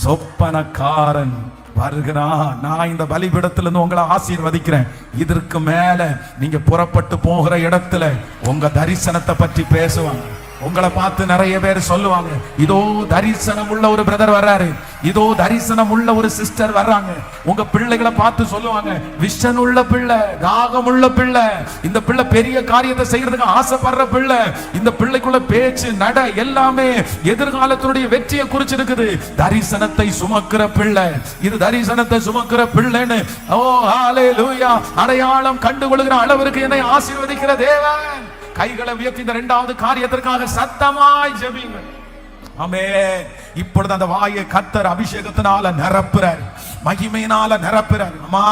சொப்பனக்காரன் வருகிறான், நான் இந்த பலிபீடத்திலிருந்து உங்களை ஆசீர்வதிக்கிறேன். இதற்கு மேல நீங்க புறப்பட்டு போகிற இடத்துல உங்க தரிசனத்தை பற்றி பேசுவாங்க. உங்களை பார்த்து நிறைய பேர் சொல்லுவாங்க, இதோ தரிசனம் உள்ள ஒரு பிரதர் வர்றாரு, இதோ தரிசனம் உள்ள ஒரு சிஸ்டர் வர்றாங்க. உங்க பிள்ளைகளை பார்த்து சொல்லுவாங்க, விஷன் உள்ள பிள்ளை, தாகம் உள்ள பிள்ளை, இந்த பிள்ளை பெரிய காரியத்தை செய்யறதுக்கு ஆசைப்படுற பிள்ளை, இந்த பிள்ளைக்குள்ள பேச்சு நட எல்லாமே எதிர்காலத்தினுடைய வெற்றியை குறிச்சிருக்குது. தரிசனத்தை சுமக்கிற பிள்ளை, இது தரிசனத்தை சுமக்கிற பிள்ளைன்னு ஓ ஹல்லேலூயா அடையாளம் கண்டுகொள்கிற அளவிற்கு என்னை ஆசீர்வதிக்கிற தேவன். கைகளை உயர்த்தி இந்த இரண்டாவது காரியத்திற்காக சத்தமாய் ஜெபிங்க. ஆமென். இப்பொழுது அந்த வாயை கர்த்தர் அபிஷேகத்தினால நிரப்புறார், மகிமையினால நிரப்புறார். அம்மா,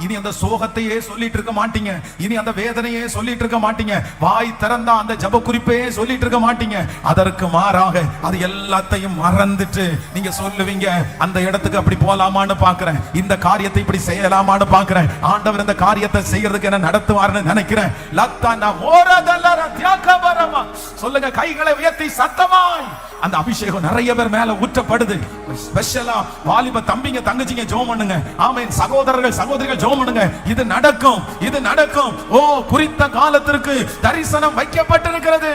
இனி அந்த சோகத்தையே சொல்லிட்டு இருக்க மாட்டீங்க, இனி அந்த வேதனையே சொல்லிட்டு இருக்க மாட்டீங்க, வாய் திறந்தா அந்த ஜெப குறிப்பே சொல்லிட்டு இருக்க மாட்டீங்க. அதற்கு மாறாக அது எல்லாத்தையும் மறந்துட்டு நீங்க சொல்லுவீங்க, அந்த இடத்துக்கு அப்படி போலாமான்னு பாக்குறேன், இந்த காரியத்தை இப்படி செய்யலாமான்னு பாக்குறேன், ஆண்டவர் இந்த காரியத்தை செய்யறதுக்கு என்ன நடத்துவார்னு நினைக்கிறேன். லத்தானா ஓரதல்லர தியாகபரமா சொல்லுங்க, கைகளை உயர்த்தி சத்தமாய். அந்த அபிஷேகம் நிறைய பேர் மேல ஊற்றப்படுது. ஸ்பெஷலா வாலிப தம்பிங்க தங்கச்சிங்க ஜெபம் பண்ணுங்க. ஆமென். சகோதரர்கள் சகோதரிகள் ஜெபம் பண்ணுங்க. இது நடக்கும், இது நடக்கும். ஓ, குறித்த காலத்திற்கு தரிசனம் வைக்கப்பட்டிருக்கிறது.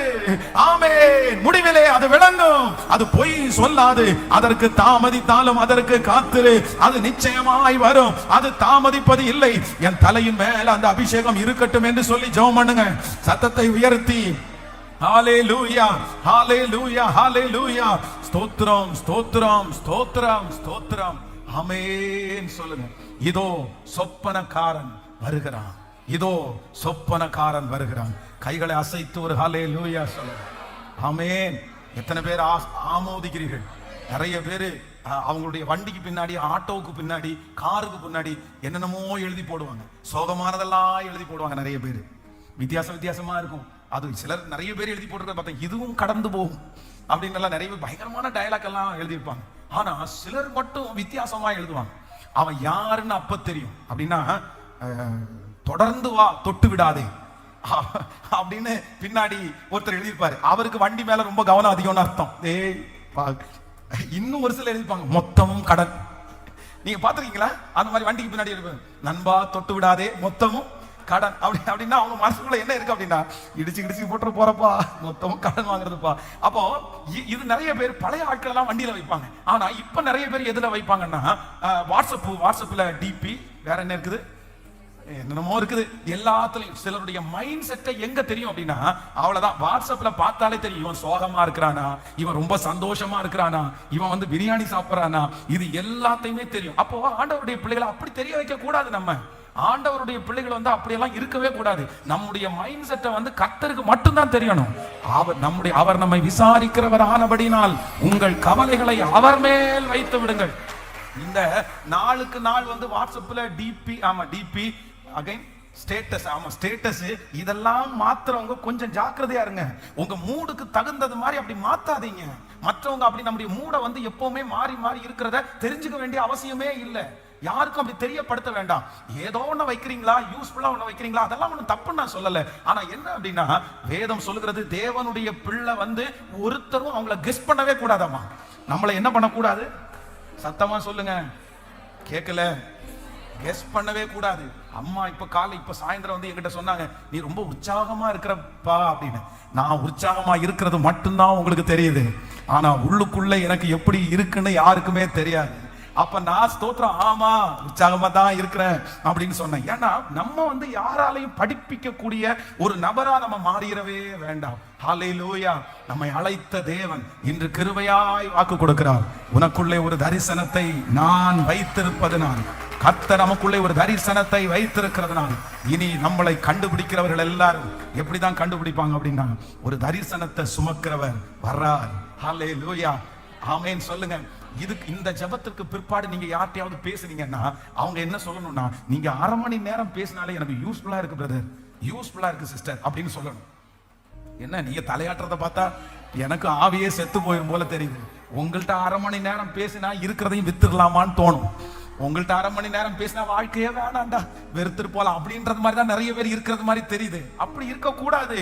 ஆமென். முடிவிலே அது விளங்கும், அது பொய் சொல்லாது. அதற்கு தாமதித்தாலும் அதற்கு காத்திரு, அது நிச்சயமாய் வரும், அது தாமதிப்பது இல்லை. என் தலையின் மேல அந்த அபிஷேகம் இருக்கட்டும் என்று சொல்லி ஜெபம் பண்ணுங்க. சத்தத்தை உயர்த்தி ஹalleluya ஹalleluya ஹalleluya ஸ்தோத்திரம் ஸ்தோத்திரம் ஸ்தோத்திரம் ஸ்தோத்திரம். ஆமென் சொல்லுங்க. இதோ சொப்பனக்காரன் வருகிறான், இதோ சொப்பனக்காரன் வருகிறான். கைகளை அசைத்து ஒரு ஹalleluya சொல்லுங்க. ஆமென். எத்தனை பேர் ஆமோதிக்கிறீர்கள்? நிறைய பேர் அவங்களுடைய வண்டிக்கு பின்னாடி, ஆட்டோவுக்கு பின்னாடி, காருக்கு பின்னாடி என்னென்னமோ எழுதி போடுவாங்க, சோகமானதெல்லாம் எழுதி போடுவாங்க. நிறைய பேர் வித்தியாசமா இருக்கும். அது சிலர் நிறைய பேர் எழுதி போட்டு பார்த்தா இதுவும் கடந்து போகும் அப்படின்னு நிறைய பேர் பயங்கரமான டயலாக் எல்லாம் எழுதியிருப்பாங்க. ஆனா சிலர் மட்டும் வித்தியாசமா எழுதுவாங்க. அவன் யாருன்னு அப்ப தெரியும். அப்படின்னா தொடர்ந்து வா, தொட்டு விடாதே அப்படின்னு பின்னாடி ஒருத்தர் எழுதியிருப்பாரு. அவருக்கு வண்டி மேல ரொம்ப கவனம் அதிகம்னு அர்த்தம். இன்னும் ஒரு சிலர் எழுதிப்பாங்க, மொத்தமும் கடன். நீங்க பாத்துருக்கீங்களா? அந்த மாதிரி வண்டிக்கு பின்னாடி எழுதிப்பாங்க, நண்பா தொட்டு விடாதே, மொத்தமும் கடன். அப்படின்னா அவங்க மனசுக்குள்ள என்ன இருக்கு அப்படின்னா, இடிச்சு போட்டு போறப்பா, மொத்தமும் கடன் வாங்குறதுப்பா. அப்போ இது நிறைய பேர் பழைய ஆட்கள் எல்லாம் வண்டியில வைப்பாங்க. ஆனா இப்ப நிறைய பேர் எதுல வைப்பாங்கன்னா, வாட்ஸ்அப்ல டிபி, வேற என்ன இருக்குது, என்னமோ இருக்குது எல்லாத்துலயும். சிலருடைய மைண்ட் செட்டை எங்க தெரியும் அப்படின்னா, அவ்வளவுதான், வாட்ஸ்அப்ல பார்த்தாலே தெரியும், இவன் சோகமா இருக்கிறானா, இவன் ரொம்ப சந்தோஷமா இருக்கிறானா, இவன் வந்து பிரியாணி சாப்பிடறானா, இது எல்லாத்தையுமே தெரியும். அப்போ ஆண்டவருடைய பிள்ளைகளை அப்படி தெரிய வைக்க கூடாது. நம்ம ஆண்டவருடைய பிள்ளைகள் வந்து அப்படியெல்லாம் இருக்கவே கூடாது. நம்முடைய மைண்ட் செட்டை வந்து கர்த்தருக்கு மட்டும்தான் தெரியணும். அவர் நம்மை விசாரிக்கிறவர் ஆனபடினால் உங்கள் கவலைகளை அவர் மேல் வைத்து விடுங்கள். இந்த நாளுக்கு நாள் வந்து வாட்ஸ்அப்ல டிபி, ஆமா டிபி, அகைன் ஸ்டேட்டஸ், ஆமா ஸ்டேட்டஸ், இதெல்லாம் மாத்துறவங்க கொஞ்சம் ஜாக்கிரதையா இருங்க. உங்க மூடுக்கு தகுந்தது மாதிரி அப்படி மாத்தாதீங்க. மற்றவங்க அப்படி நம்முடைய மூட வந்து எப்பவுமே மாறி மாறி இருக்கிறத தெரிஞ்சுக்க வேண்டிய அவசியமே இல்லை. யாருக்கும் அப்படி தெரியப்படுத்த வேண்டாம். ஏதோ ஒண்ணு வைக்கிறீங்களா, யூஸ்ஃபுல்லா ஒண்ணு வைக்கிறீங்களா, அதெல்லாம் ஒண்ணு தப்புன்னு நான் சொல்லல. ஆனா என்ன அப்படின்னா, வேதம் சொல்லுகிறது, தேவனுடைய பிள்ளை வந்து ஒருத்தரும் அவங்கள கெஸ் பண்ணவே கூடாதாமா. நம்மளை என்ன பண்ணக்கூடாது? சத்தமா சொல்லுங்க, கேட்கல, கெஸ் பண்ணவே கூடாது. அம்மா இப்ப சாயந்தரம் வந்து என்கிட்ட சொன்னாங்க, நீ ரொம்ப உற்சாகமா இருக்கிறப்பா அப்படின்னு. நான் உற்சாகமா இருக்கிறது மட்டும்தான் உங்களுக்கு தெரியுது, ஆனா உள்ளுக்குள்ள எனக்கு எப்படி இருக்குன்னு யாருக்குமே தெரியாது. அப்ப நான் ஸ்தோத்திரம், ஆமா உற்சாகமா தான் இருக்கிறேன் அப்படின்னு சொன்னேன். ஏன்னா நம்ம வந்து யாராலையும் படிப்பிக்க கூடிய ஒரு நபரா நம்ம மாறிடவே வேண்டாம். ஹல்லேலூயா. நம்மை அழைத்த தேவன் இன்று கிருபையாய் வாக்கு கொடுக்கிறார். உனக்குள்ளே ஒரு தரிசனத்தை நான் வைத்திருப்பதனால், கர்த்தர் நமக்குள்ளே ஒரு தரிசனத்தை வைத்திருக்கிறதுனால், இனி நம்மளை கண்டுபிடிக்கிறவர்கள் எல்லாரும் எப்படிதான் கண்டுபிடிப்பாங்க அப்படின்னா, ஒரு தரிசனத்தை சுமக்கிறவர் வர்றார். ஹல்லேலூயா. ஆமென் சொல்லுங்க. இந்த ஜெபத்திற்கு பிற்பாடு நீங்க யார்ட்டையாவது பேசுனீங்கன்னா அவங்க என்ன சொல்லணும்னா, நீங்க 1/2 மணி நேரம் பேசினாலே எனக்கு யூஸ்ஃபுல்லா இருக்கு பிரதர், யூஸ்ஃபுல்லா இருக்கு சிஸ்டர் அப்படின்னு சொல்லணும். என்ன நீங்க தலையாட்டுறத பார்த்தா எனக்கு ஆவியே செத்து போயிடும் போல தெரியுது. உங்கள்கிட்ட 1/2 மணி நேரம் பேசினா இருக்கிறதையும் வித்துடலாமான்னு தோணும். உங்கள்கிட்ட 1/2 மணி நேரம் பேசினா வாழ்க்கையே வேணாண்டா வெறுத்துட்டு போலாம் அப்படின்றது மாதிரி தான் நிறைய பேர் இருக்கிறது மாதிரி தெரியுது. அப்படி இருக்கக்கூடாது,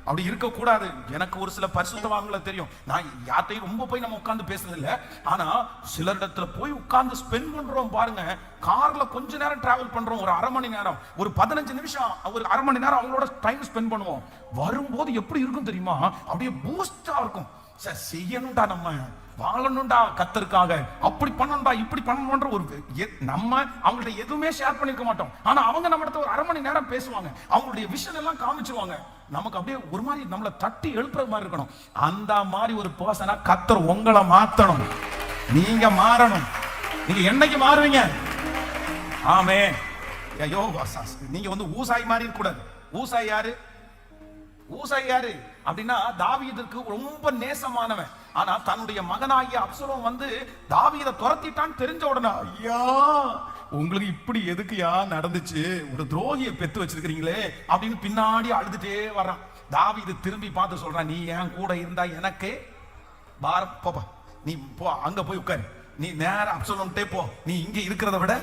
அப்படி இருக்கக்கூடாது. எனக்கு ஒரு சில பரிசுத்தவான்களை தெரியும். நான் யார்ட்டையும் ரொம்ப போய் நம்ம உட்கார்ந்து பேசுறது இல்லை. ஆனா சிலரிடத்துல போய் உட்கார்ந்து ஸ்பெண்ட் பண்றோம் பாருங்க. கார்ல கொஞ்ச நேரம் டிராவல் பண்றோம், ஒரு 1/2 மணி நேரம், ஒரு 15 நிமிஷம், ஒரு 1/2 மணி நேரம் அவங்களோட டைம் ஸ்பெண்ட் பண்ணுவோம். வரும்போது எப்படி இருக்கும் தெரியுமா? அப்படியே பூஸ்டா இருக்கும். சார் செய்யணும்டா, நம்ம வாழணும்டா கர்த்தருக்காக, அப்படி பண்ணணும்டா இப்படி பண்ணணும்ன்ற ஒரு நம்ம அவங்கள்ட்ட எதுவுமே ஷேர் பண்ணிருக்க மாட்டோம். ஆனா அவங்க நம்ம ஒரு 1/2 மணி நேரம் பேசுவாங்க, அவங்களுடைய விஷன் எல்லாம் காமிச்சுவாங்க. நமக்கு அப்படியே ஒரு மாதிரி நம்மளை தட்டி எழுப்புறது மாதிரி இருக்கணும். அந்த மாதிரி ஒரு பர்சனா கர்த்தர் உங்களை மாத்தணும். நீங்க மாறணும். நீங்க என்னைக்கு மாறுவீங்க? ஆமே. ஐயோ நீங்க ஊசாய் மாதிரி இருக்க கூடாது. ஊசாய் யாரு? ஊசாய் யாரு அப்படின்னா தாவீதுக்கு ரொம்ப நேசமானவன். ஆனா தன்னுடைய மகனாகிய அப்சலோம் தாவீதை துரத்திட்டான்னு தெரிஞ்ச உடனே, ஐயா உங்களுக்கு இப்படி எதுக்குயா நடந்துச்சு, ஒரு துரோகியை பெத்து வச்சிருக்கீங்களே அப்படின்னு பின்னாடி அழுதுட்டே வர்றான். தாவீது திரும்பி பார்த்து சொல்றான், நீ என் கூட இருந்தா எனக்கே பாரம். போப்பா நீ போ, அங்க போய் உட்காரு, நீ நேரம் அப்சலோம்ட்டே போ, நீ இங்க இருக்கிறத விட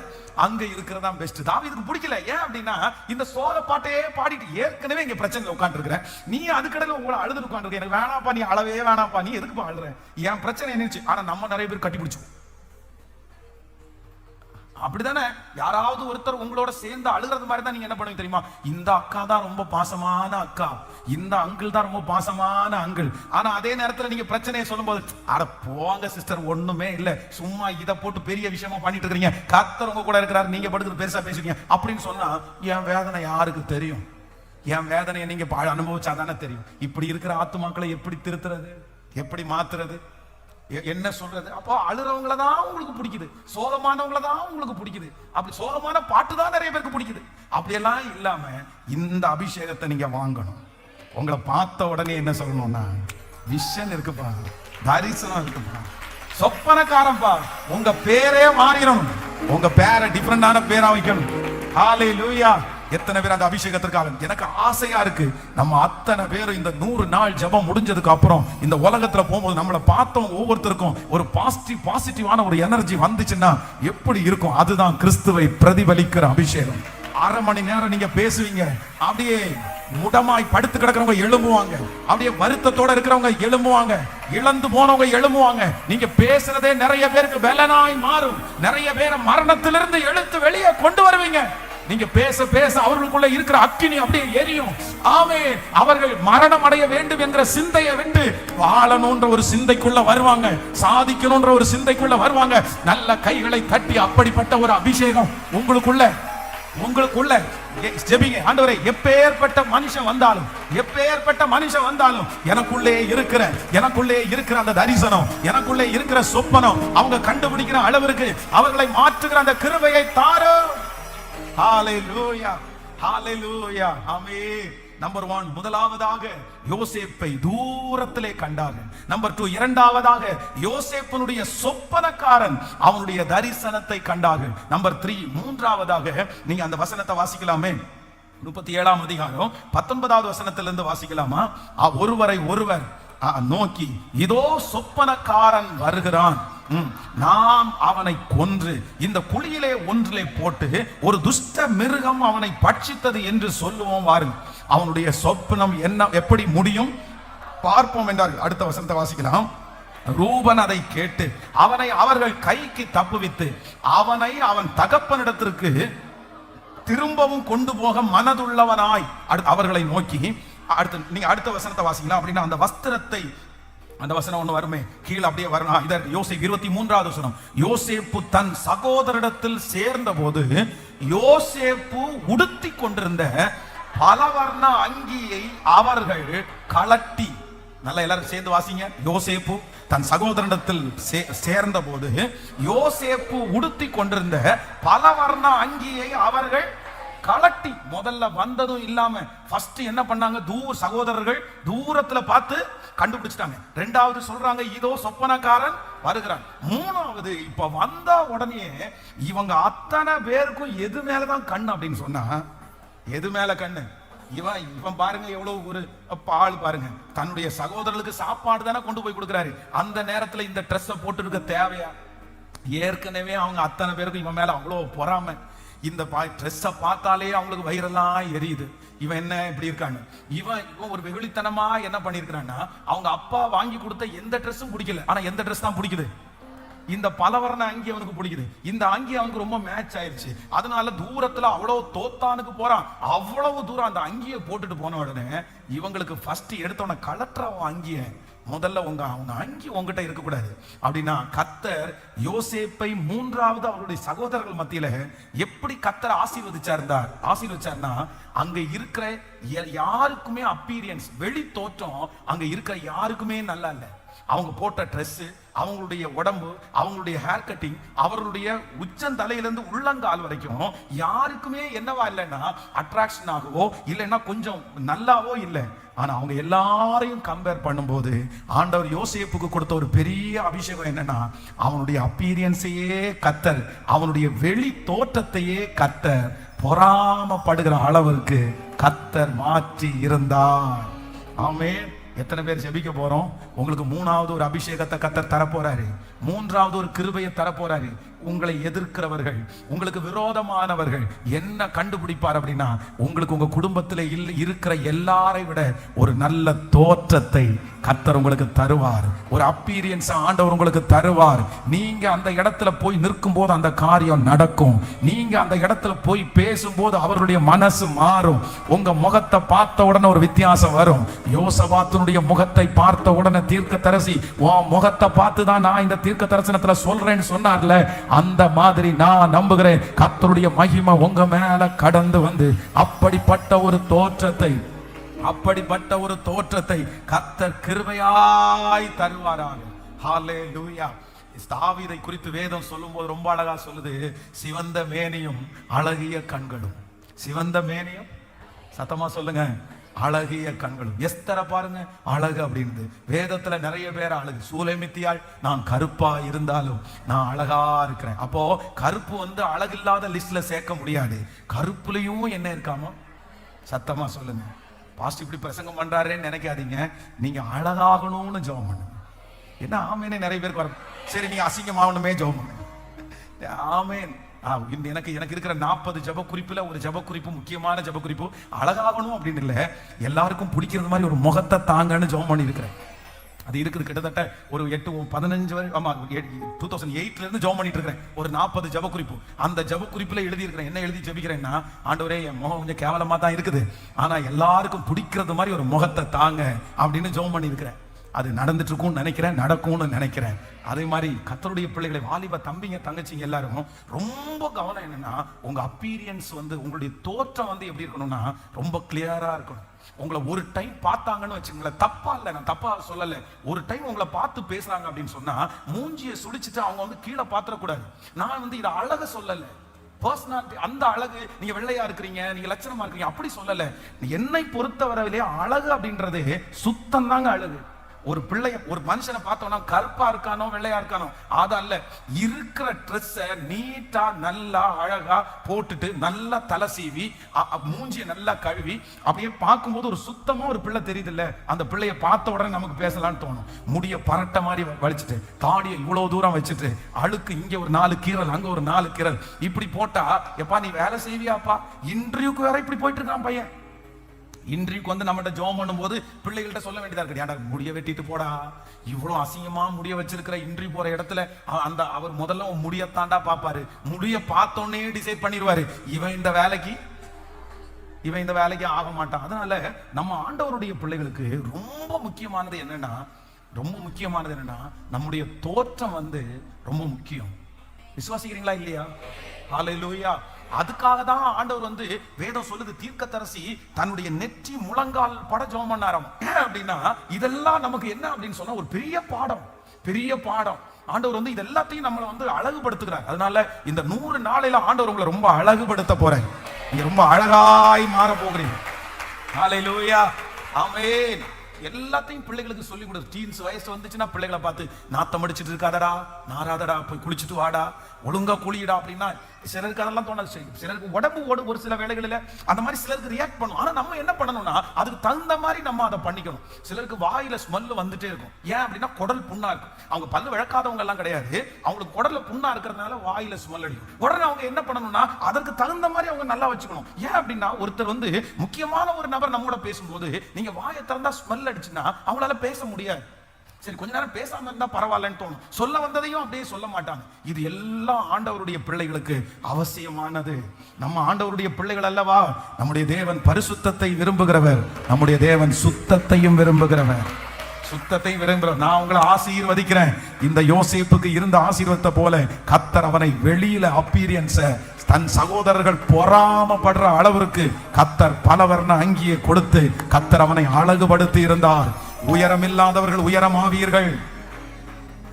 அங்க இருக்கிறதா பெஸ்ட். தாவீதுக்கு பிடிக்கல. ஏன் அப்படின்னா இந்த சோக பாட்டையே பாடிட்டு ஏற்கனவே இங்க பிரச்சனைல உட்கார்ந்து இருக்கிறேன், நீ அதுக்கடையில உங்களை அழுது உட்காந்துருக்க, எனக்கு வேணாப்பா, நீ அளவே வேணாப்பா, நீ எதுக்கு அழுற, என் பிரச்சனை என்னச்சு. ஆனா நம்ம நிறைய பேர் கட்டி பிடிச்சோம். அப்படிதானே? யாராவது ஒருத்தர் உங்களோட சேர்ந்து அழுகிறது மாதிரி தான் நீங்க என்ன பண்ணுவீங்க தெரியுமா? இந்த அக்கா தான் ரொம்ப பாசமான அக்கா, இந்த அங்கிள் தான் ரொம்ப பாசமான அங்கிள். ஆனா அதே நேரத்துல நீங்க பிரச்சனையை சொல்லும் போது, அட போங்க சிஸ்டர், ஒண்ணுமே இல்ல, சும்மா இதை போட்டு பெரிய விஷயமா பண்ணிட்டு இருக்கீங்க, கர்த்தர் உங்க கூட இருக்கிறாரு, நீங்க படுத்து பெருசா பேசுறீங்க அப்படின்னு சொன்னா என் வேதனை யாருக்கு தெரியும்? என் வேதனையை நீங்க அனுபவிச்சாதானே தெரியும். இப்படி இருக்கிற ஆத்துமாக்களை எப்படி திருத்துறது, எப்படி மாத்துறது, என்ன சொல்றது? அப்போ அழுறவங்கள தான் உங்களுக்கு பிடிக்குது, சோகமானவங்கள தான் உங்களுக்கு பிடிக்குது. அப்படி சோகமான பாட்டு தான் நிறைய பேருக்கு பிடிக்குது. அப்படியெல்லாம் இல்லாம இந்த அபிஷேகத்தை நீங்க வாங்கணும். உங்களை பார்த்த உடனே என்ன சொல்லணும்னா, விஷன் இருக்குப்பா, தரிசனம் இருக்குப்பா, சொப்பனக்காரன்பா, உங்க பேரே மாறிடணும். உங்க பேரை டிஃபரெண்டான பேரா வைக்கணும். ஹல்லேலூயா. எத்தனை பேர் அந்த அபிஷேகத்திற்காக? எனக்கு ஆசையா இருக்கு, நம்ம அத்தனை பேரும் இந்த 100 நாள் ஜெபம் முடிஞ்சதுக்கு அப்புறம் இந்த உலகத்துல போகும்போது நம்மளை பார்த்தவங்க ஒவ்வொருத்தருக்கும் ஒரு பாசிட்டிவான ஒரு எனர்ஜி வந்துச்சுன்னா எப்படி இருக்கும்? அதுதான் கிறிஸ்துவை பிரதிபலிக்கிற அபிஷேகம். 1/2 மணி நேரம் நீங்க பேசுவீங்க, அப்படியே முடமாய் படுத்து கிடக்கிறவங்க எழும்புவாங்க, அப்படியே வருத்தத்தோட இருக்கிறவங்க எழும்புவாங்க, இழந்து போனவங்க எழும்புவாங்க. நீங்க பேசுறதே நிறைய பேருக்கு பலனாய் மாறும். நிறைய பேரை மரணத்திலிருந்து எழுத்து வெளியே கொண்டு வருவீங்க. நீங்க பேச பேச அவர்களுக்குள்ள இருக்கிற அக்கினி அப்படியே எரியும். ஆமென். அவர்கள் மரணம் அடைய வேண்டும் என்ற சிந்தையை விட்டு வாழணும்ன்ற ஒரு சிந்தைக்குள்ள வருவாங்க, சாதிக்கணும்ன்ற ஒரு சிந்தைக்குள்ள வருவாங்க. நல்ல கைகளை தட்டி அப்படிப்பட்ட ஒரு அபிஷேகம் உங்களுக்குள்ள ஜெபிங்க. ஆண்டவரே, எப்பேற்பட்ட மனுஷன் வந்தாலும், எப்பேற்பட்ட மனுஷன் வந்தாலும் எனக்குள்ளே இருக்கிற அந்த தரிசனம், எனக்குள்ளே இருக்கிற சொப்பனம் அவங்க கண்டுபிடிக்கிற அளவிற்கு அவர்களை மாற்றுகிற அந்த கிருபையை தாரும். ஹல்லேலூயா, ஹல்லேலூயா, ஆமென். நம்பர் 1, முதலாவதாக யோசேப்பை தூரத்திலே கண்டார்கள். நம்பர் 2, இரண்டாவதாக யோசேப்பினுடைய சொப்பனக்காரன் அவனுடைய தரிசனத்தை கண்டார்கள். நம்பர் 3, மூன்றாவதாக நீங்க அந்த வசனத்தை வாசிக்கலாமே, 37ஆம் அதிகாரம் 19வது வசனத்திலிருந்து வாசிக்கலாமா? ஒருவரை ஒருவர் நோக்கி, இதோ சொப்பனக்காரன் வருகிறான், நாம் அவனை கொன்று இந்த குழியிலே ஒன்றிலே போட்டு ஒரு துஷ்ட மிருகம் அவனை பட்சித்தது என்று சொல்லுவோம் வாருங்கள். அவனுடைய சொப்பனம் என்ன, எப்படி முடியும் பார்ப்போம் என்றார்கள். அடுத்த வசனத்தை வாசிக்கலாம். ரூபன் அதை கேட்டு அவனை அவர்கள் கைக்கு தப்புவித்து அவனை அவன் தகப்பனிடத்திற்கு திரும்பவும் கொண்டு போக மனதுள்ளவனாய் அவர்களை நோக்கி, நீங்க அடுத்த வசனத்தை வாசிக்கலாம். அப்படின்னா அந்த வஸ்திரத்தை, அந்த வசனம் ஒண்ணு வருமே கீழே அப்படியே வரணும். இதற்கு யோசேப்பு 23வது வசனம். யோசேப்பு தன் சகோதரிடத்தில் சேர்ந்த போது யோசேப்பு உடுத்தி கொண்டிருந்த பலவர்ண அங்கியை அவர்கள் கலட்டி, நல்லா எல்லாரும் சேர்ந்து வாசிங்க. யோசேப்பு தன் சகோதரனிடத்தில் சேர்ந்த போது யோசேப்பு உடுத்தி கொண்டிருந்த பலவர்ண அங்கியை அவர்கள் கலட்டி, முதல்ல வந்ததும் இல்லாம ஃபர்ஸ்ட் என்ன பண்ணாங்க, சகோதரர்கள் தூரத்துல பார்த்து கண்டுபிடிச்சிட்டாங்க. ரெண்டாவது சொல்றாங்க, இதோ சொப்பனக்காரன் வருகிறான். மூணாவது இப்ப வந்த உடனே இவங்க அத்தனை பேருக்கும் எது மேலதான் கண்ணு அப்படின்னு சொன்னா, எது மேல கண்ணு? இவன் பாருங்க எவ்வளவு ஒரு பால் பாருங்க, தன்னுடைய சகோதரர்களுக்கு சாப்பாடு தானே கொண்டு போய் கொடுக்குறாரு. அந்த நேரத்துல இந்த ட்ரெஸ்ஸை போட்டு இருக்க தேவையா? ஏற்கனவே அவங்க அத்தனை பேருக்கும் இவன் மேல அவ்வளோ பொறாம. இந்த ட்ரெஸ்ஸை பார்த்தாலே அவங்களுக்கு வயிறெல்லாம் எரியுது. இவன் என்ன இப்படி இருக்கான்னு. இவன் ஒரு வெகுளித்தனமா என்ன பண்ணிருக்கான்னா, அவங்க அப்பா வாங்கி கொடுத்த எந்த ட்ரெஸ்ஸும் பிடிக்கல, ஆனா எந்த ட்ரெஸ் தான் பிடிக்குது? இந்த பலவர்ண அங்கி அவனுக்கு பிடிக்குது. இந்த அங்கி அவனுக்கு ரொம்ப மேட்ச் ஆயிடுச்சு. அதனால தூரத்துல அவ்வளவு தோத்தானுக்கு போறான். அவ்வளவு தூரம் அந்த அங்கியை போட்டுட்டு போன உடனே இவங்களுக்கு ஃபர்ஸ்ட் எடுத்தவன கலட்டுற அங்கிய முதல்ல அவங்க அங்கி உங்ககிட்ட இருக்கக்கூடாது அப்படின்னா, கர்த்தர் யோசேப்பை மூன்றாவது அவருடைய சகோதரர்கள் மத்தியில எப்படி கர்த்தர் ஆசீர்வதிச்சார்னா, அங்க இருக்கிற யாருக்குமே அப்பீரியன்ஸ், வெளி தோற்றம் அங்க இருக்கிற யாருக்குமே நல்லா இல்லை. அவங்க போட்ட ட்ரெஸ், அவங்களுடைய உடம்பு, அவங்களுடைய ஹேர் கட்டிங், அவர்களுடைய உச்சந்தலையிலிருந்து உள்ளங்கால் வரைக்கும் யாருக்குமே என்னவா இல்லைன்னா அட்ராக்ஷன் ஆகவோ இல்லைன்னா கொஞ்சம் நல்லாவோ இல்லை. ஆனா அவங்க எல்லாரையும் கம்பேர் பண்ணும்போது ஆண்டவர் யோசேப்புக்கு கொடுத்த ஒரு பெரிய அபிஷேகம் என்னன்னா, அவனுடைய அப்பீரியன்ஸையே கர்த்தர், அவனுடைய வெளி தோற்றத்தையே கர்த்தர் பொறாமப்படுகிற அளவிற்கு கர்த்தர் மாற்றி இருந்தார். ஆமென். எத்தனை பேர் ஜெபிக்க போறோம்? உங்களுக்கு மூணாவது ஒரு அபிஷேகத்தை கர்த்தர் தரப்போறாரு. மூன்றாவது ஒரு கிருபையை தரப்போறாரு. உங்களை எதிர்க்கிறவர்கள், உங்களுக்கு விரோதமானவர்கள் என்ன கண்டுபிடிப்பார் அப்படின்னா, உங்களுக்கு உங்க குடும்பத்தில் இருக்கிற எல்லாரை விட ஒரு நல்ல தோற்றத்தை கர்த்தர் உங்களுக்கு தருவார். ஒரு அப்பீரியன்ஸ் ஆண்டவர் உங்களுக்கு தருவார். நீங்க அந்த இடத்துல போய் நிற்கும் போது அந்த காரியம் நடக்கும். நீங்க அந்த இடத்துல போய் பேசும்போது அவர்களுடைய மனசு மாறும். உங்க முகத்தை பார்த்த உடனே ஒரு வித்தியாசம் வரும். யோசபாத்தினுடைய முகத்தை பார்த்த உடனே தீர்க்கதரிசி உன் முகத்தை பார்த்து தான் நான் இந்த தீர்க்க தரிசனத்துல சொல்றேன்னு சொன்னார்ல, அந்த மாதிரி நான் நம்புகிறேன். கர்த்தருடைய மகிமை உங்க மேல கடந்து வந்து அப்படிப்பட்ட ஒரு தோற்றத்தை கர்த்தர் கிருபையாய் தருவாராக. ஹல்லேலூயா. தாவீதை குறித்து வேதம் சொல்லும்போது ரொம்ப அழகா சொல்லுது, சிவந்த மேனியும் அழகிய கண்களும். சிவந்த மேனியும், சத்தமா சொல்லுங்க, அழகிய கண்களும். எஸ்தரை பாருங்க, அழகு அப்படின்னு வேதத்துல நிறைய பேர் அழகு. சூலைமித்தியாள், நான் கருப்பா இருந்தாலும் நான் அழகா இருக்கிறேன். அப்போ கருப்பு அழகு இல்லாத லிஸ்ட்ல சேர்க்க முடியாது. கருப்புலையும் என்ன இருக்காமோ? சத்தமா சொல்லுங்க. பாஸ்ட் இப்படி பிரசங்கம் பண்றாருன்னு நினைக்காதீங்க. நீங்க அழகாகணும்னு ஜெபம் பண்ணுங்க. என்ன ஆமேனே நிறைய பேருக்கு வரும். சரி, நீங்க அசிங்கமாகணுமே ஜெபம் பண்ணுங்க. ஆமேன். எனக்கு இருக்கிற 40 ஜெப குறிப்புல ஒரு ஜெப குறிப்பு, முக்கியமான ஜெப குறிப்பு அழகாகணும் அப்படின்னு இல்லை, எல்லாருக்கும் பிடிக்கிறது மாதிரி ஒரு முகத்தை தாங்கன்னு ஜெபம் பண்ணி இருக்கிறேன். அது இருக்குது கிட்டத்தட்ட ஒரு 8-15 ஆமா 2008 இருந்து ஜெபம் பண்ணிட்டு இருக்கிறேன். ஒரு 40 ஜெப குறிப்பு. அந்த ஜெப குறிப்புல எழுதி இருக்கிறேன். என்ன எழுதி ஜெபிக்கிறேன்னா, ஆண்டவரே என் முகம் கொஞ்சம் கேவலமா தான் இருக்குது, ஆனா எல்லாருக்கும் பிடிக்கிறது மாதிரி ஒரு முகத்தை தாங்க அப்படின்னு ஜெபம் பண்ணி இருக்கிறேன். அது நடந்துட்டு இருக்கும்னு நினைக்கிறேன், நடக்கும்னு நினைக்கிறேன். அதே மாதிரி கர்த்தருடைய பிள்ளைகளை, வாலிப தம்பிங்க தங்கச்சிங்க எல்லாரும் ரொம்ப கவனம் என்னன்னா, உங்க அப்பீரியன்ஸ் உங்களுடைய தோற்றம் எப்படி இருக்கணும்னா ரொம்ப கிளியரா இருக்கணும். உங்களை ஒரு டைம் பார்த்தாங்கன்னு வச்சுங்களேன், தப்பா இல்லை, நான் தப்பா சொல்லலை, ஒரு டைம் உங்களை பார்த்து பேசுறாங்க அப்படின்னு சொன்னா மூஞ்சியை சுழிச்சுட்டு அவங்க கீழே பாத்திரக்கூடாது. நான் இதை அழக சொல்லலை, பர்சனாலிட்டி, அந்த அழகு, நீங்க வெள்ளையா இருக்கிறீங்க, நீங்க லட்சணமா இருக்கிறீங்க அப்படி சொல்லலை. என்னை பொறுத்தவரையிலே அழகு அப்படின்றது சுத்தம் தாங்க அழகு. ஒரு பிள்ளைய, ஒரு மனுஷனை பார்த்தோம்னா கருப்பா இருக்கானோ வெள்ளையா இருக்கானோ அதல்ல, இருக்கிற ட்ரெஸ்ஸை நீட்டா நல்லா அழகா போட்டுட்டு நல்லா தலை சீவி மூஞ்சியை நல்லா கழுவி அப்படியே பார்க்கும்போது ஒரு சுத்தமா ஒரு பிள்ளை தெரியுது இல்ல, அந்த பிள்ளைய பார்த்த உடனே நமக்கு பேசலாம்னு தோணும். முடிய பரட்ட மாதிரி வலிச்சுட்டு, தாடியை இவ்வளவு தூரம் வச்சுட்டு, அழுக்கு இங்க ஒரு 4 கீரல் அங்க ஒரு 4 கீரல் இப்படி போட்டா, எப்பா நீ வேலை செய்வியாப்பா? இன்டர்வியூக்கு வேற இப்படி போயிட்டு இருக்கான் பையன். இன்றைக்கு நம்மகிட்ட ஜோம் பண்ணும்போது பிள்ளைகள்கிட்ட சொல்ல வேண்டியதா இருக்கு, ஏன்டா முடிய வெட்டிட்டு போடா, இவ்வளவு அசிங்கமா முடிய வச்சிருக்கிற. இன்றைக்கு போற இடத்துல அவர் முதல்ல முடியத்தாண்டா பாப்பாரு. முடிய பார்த்தோன்னே டிசைட் பண்ணிடுவாரு, இவன் இந்த வேலைக்கு ஆக மாட்டான். அதனால நம்ம ஆண்டவருடைய பிள்ளைகளுக்கு ரொம்ப முக்கியமானது என்னன்னா நம்முடைய தோற்றம் ரொம்ப முக்கியம். விசுவாசிக்கிறீங்களா இல்லையா? ஹல்லேலூயா. அதுக்காக தான் ஆண்டவர் வேதம் சொல்லுது, தீர்க்கதரிசி தன்னுடைய நெற்றி முழங்கால் பட ஜெபம் பண்ணாராம். அப்படின்னா இதெல்லாம் நமக்கு என்ன அப்படின்னு சொன்னா ஒரு பெரிய பாடம். ஆண்டவர் இது எல்லாத்தையும் நம்மளை அழகுபடுத்துகிறார். அதனால இந்த 100 நாளையில ஆண்டவர் உங்களை ரொம்ப அழகுபடுத்த போறேன். நீங்க ரொம்ப அழகாய் மாற போகிறீங்க. ஹல்லேலூயா. ஆமென். எல்லாத்தையும் பிள்ளைகளுக்கு சொல்லி கொடு. டீன்ஸ் வயசு வந்துச்சுன்னா பிள்ளைகளை பார்த்து நாத்தம் அடிச்சிட்டு இருக்காதடா, நாராதடா, போய் குளிச்சுட்டு வாடா, ஒழுங்கா குளியடா அப்படின்னா சிலருக்கு அதெல்லாம் தோணாது. சிலருக்கு உடம்பு ஒரு சில வேலைகளில் அந்த மாதிரி சிலருக்கு ரியாக்ட் பண்ணும். ஆனா நம்ம என்ன பண்ணணும்னா அதுக்கு தகுந்த மாதிரி நம்ம அதை பண்ணிக்கணும். சிலருக்கு வாயில ஸ்மெல் வந்துட்டே இருக்கும். ஏன் அப்படின்னா குடல் புண்ணா இருக்கும். அவங்க பல்லு விளக்காதவங்க எல்லாம் கிடையாது, அவங்களுக்கு குடல்ல புண்ணா இருக்கிறதுனால வாயில ஸ்மெல் அடிக்கும். உடனே அவங்க என்ன பண்ணணும்னா அதற்கு தகுந்த மாதிரி அவங்க நல்லா வச்சுக்கணும். ஏன் அப்படின்னா ஒருத்தர் முக்கியமான ஒரு நபர் நம்மோட பேசும்போது நீங்க வாயை திறந்தா ஸ்மெல் அடிச்சுன்னா அவங்களால பேச முடியாது. சரி, கொஞ்ச நேரம் பேசாம இருந்தா பரவாயில்லன்னு தோணும். சொல்ல வந்ததையும் அப்படியே சொல்ல மாட்டாங்க. இது எல்லாம் ஆண்டவருடைய பிள்ளைகளுக்கு அவசியமானது. நம்ம ஆண்டவருடைய பிள்ளைகள் அல்லவா? நம்முடைய தேவன் பரிசுத்தத்தை விரும்புகிறவர், நம்முடைய தேவன் சுத்தத்தையும் விரும்புகிறவர். சுத்தத்தை விரும்புகிறவர். நான் உங்களை ஆசீர்வதிக்கிறேன். இந்த யோசேப்புக்கு இருந்த ஆசீர்வாதத்தை போல கர்த்தர் அவனை வெளியில அப்பீரியன்ஸ தன் சகோதரர்கள் பொறாமப்படுற அளவிற்கு கர்த்தர் பலவர்ண அங்கியை கொடுத்து கர்த்தர் அவனை அழகுபடுத்தி இருந்தார். உயரம் இல்லாதவர்கள் உயரமாவீர்கள்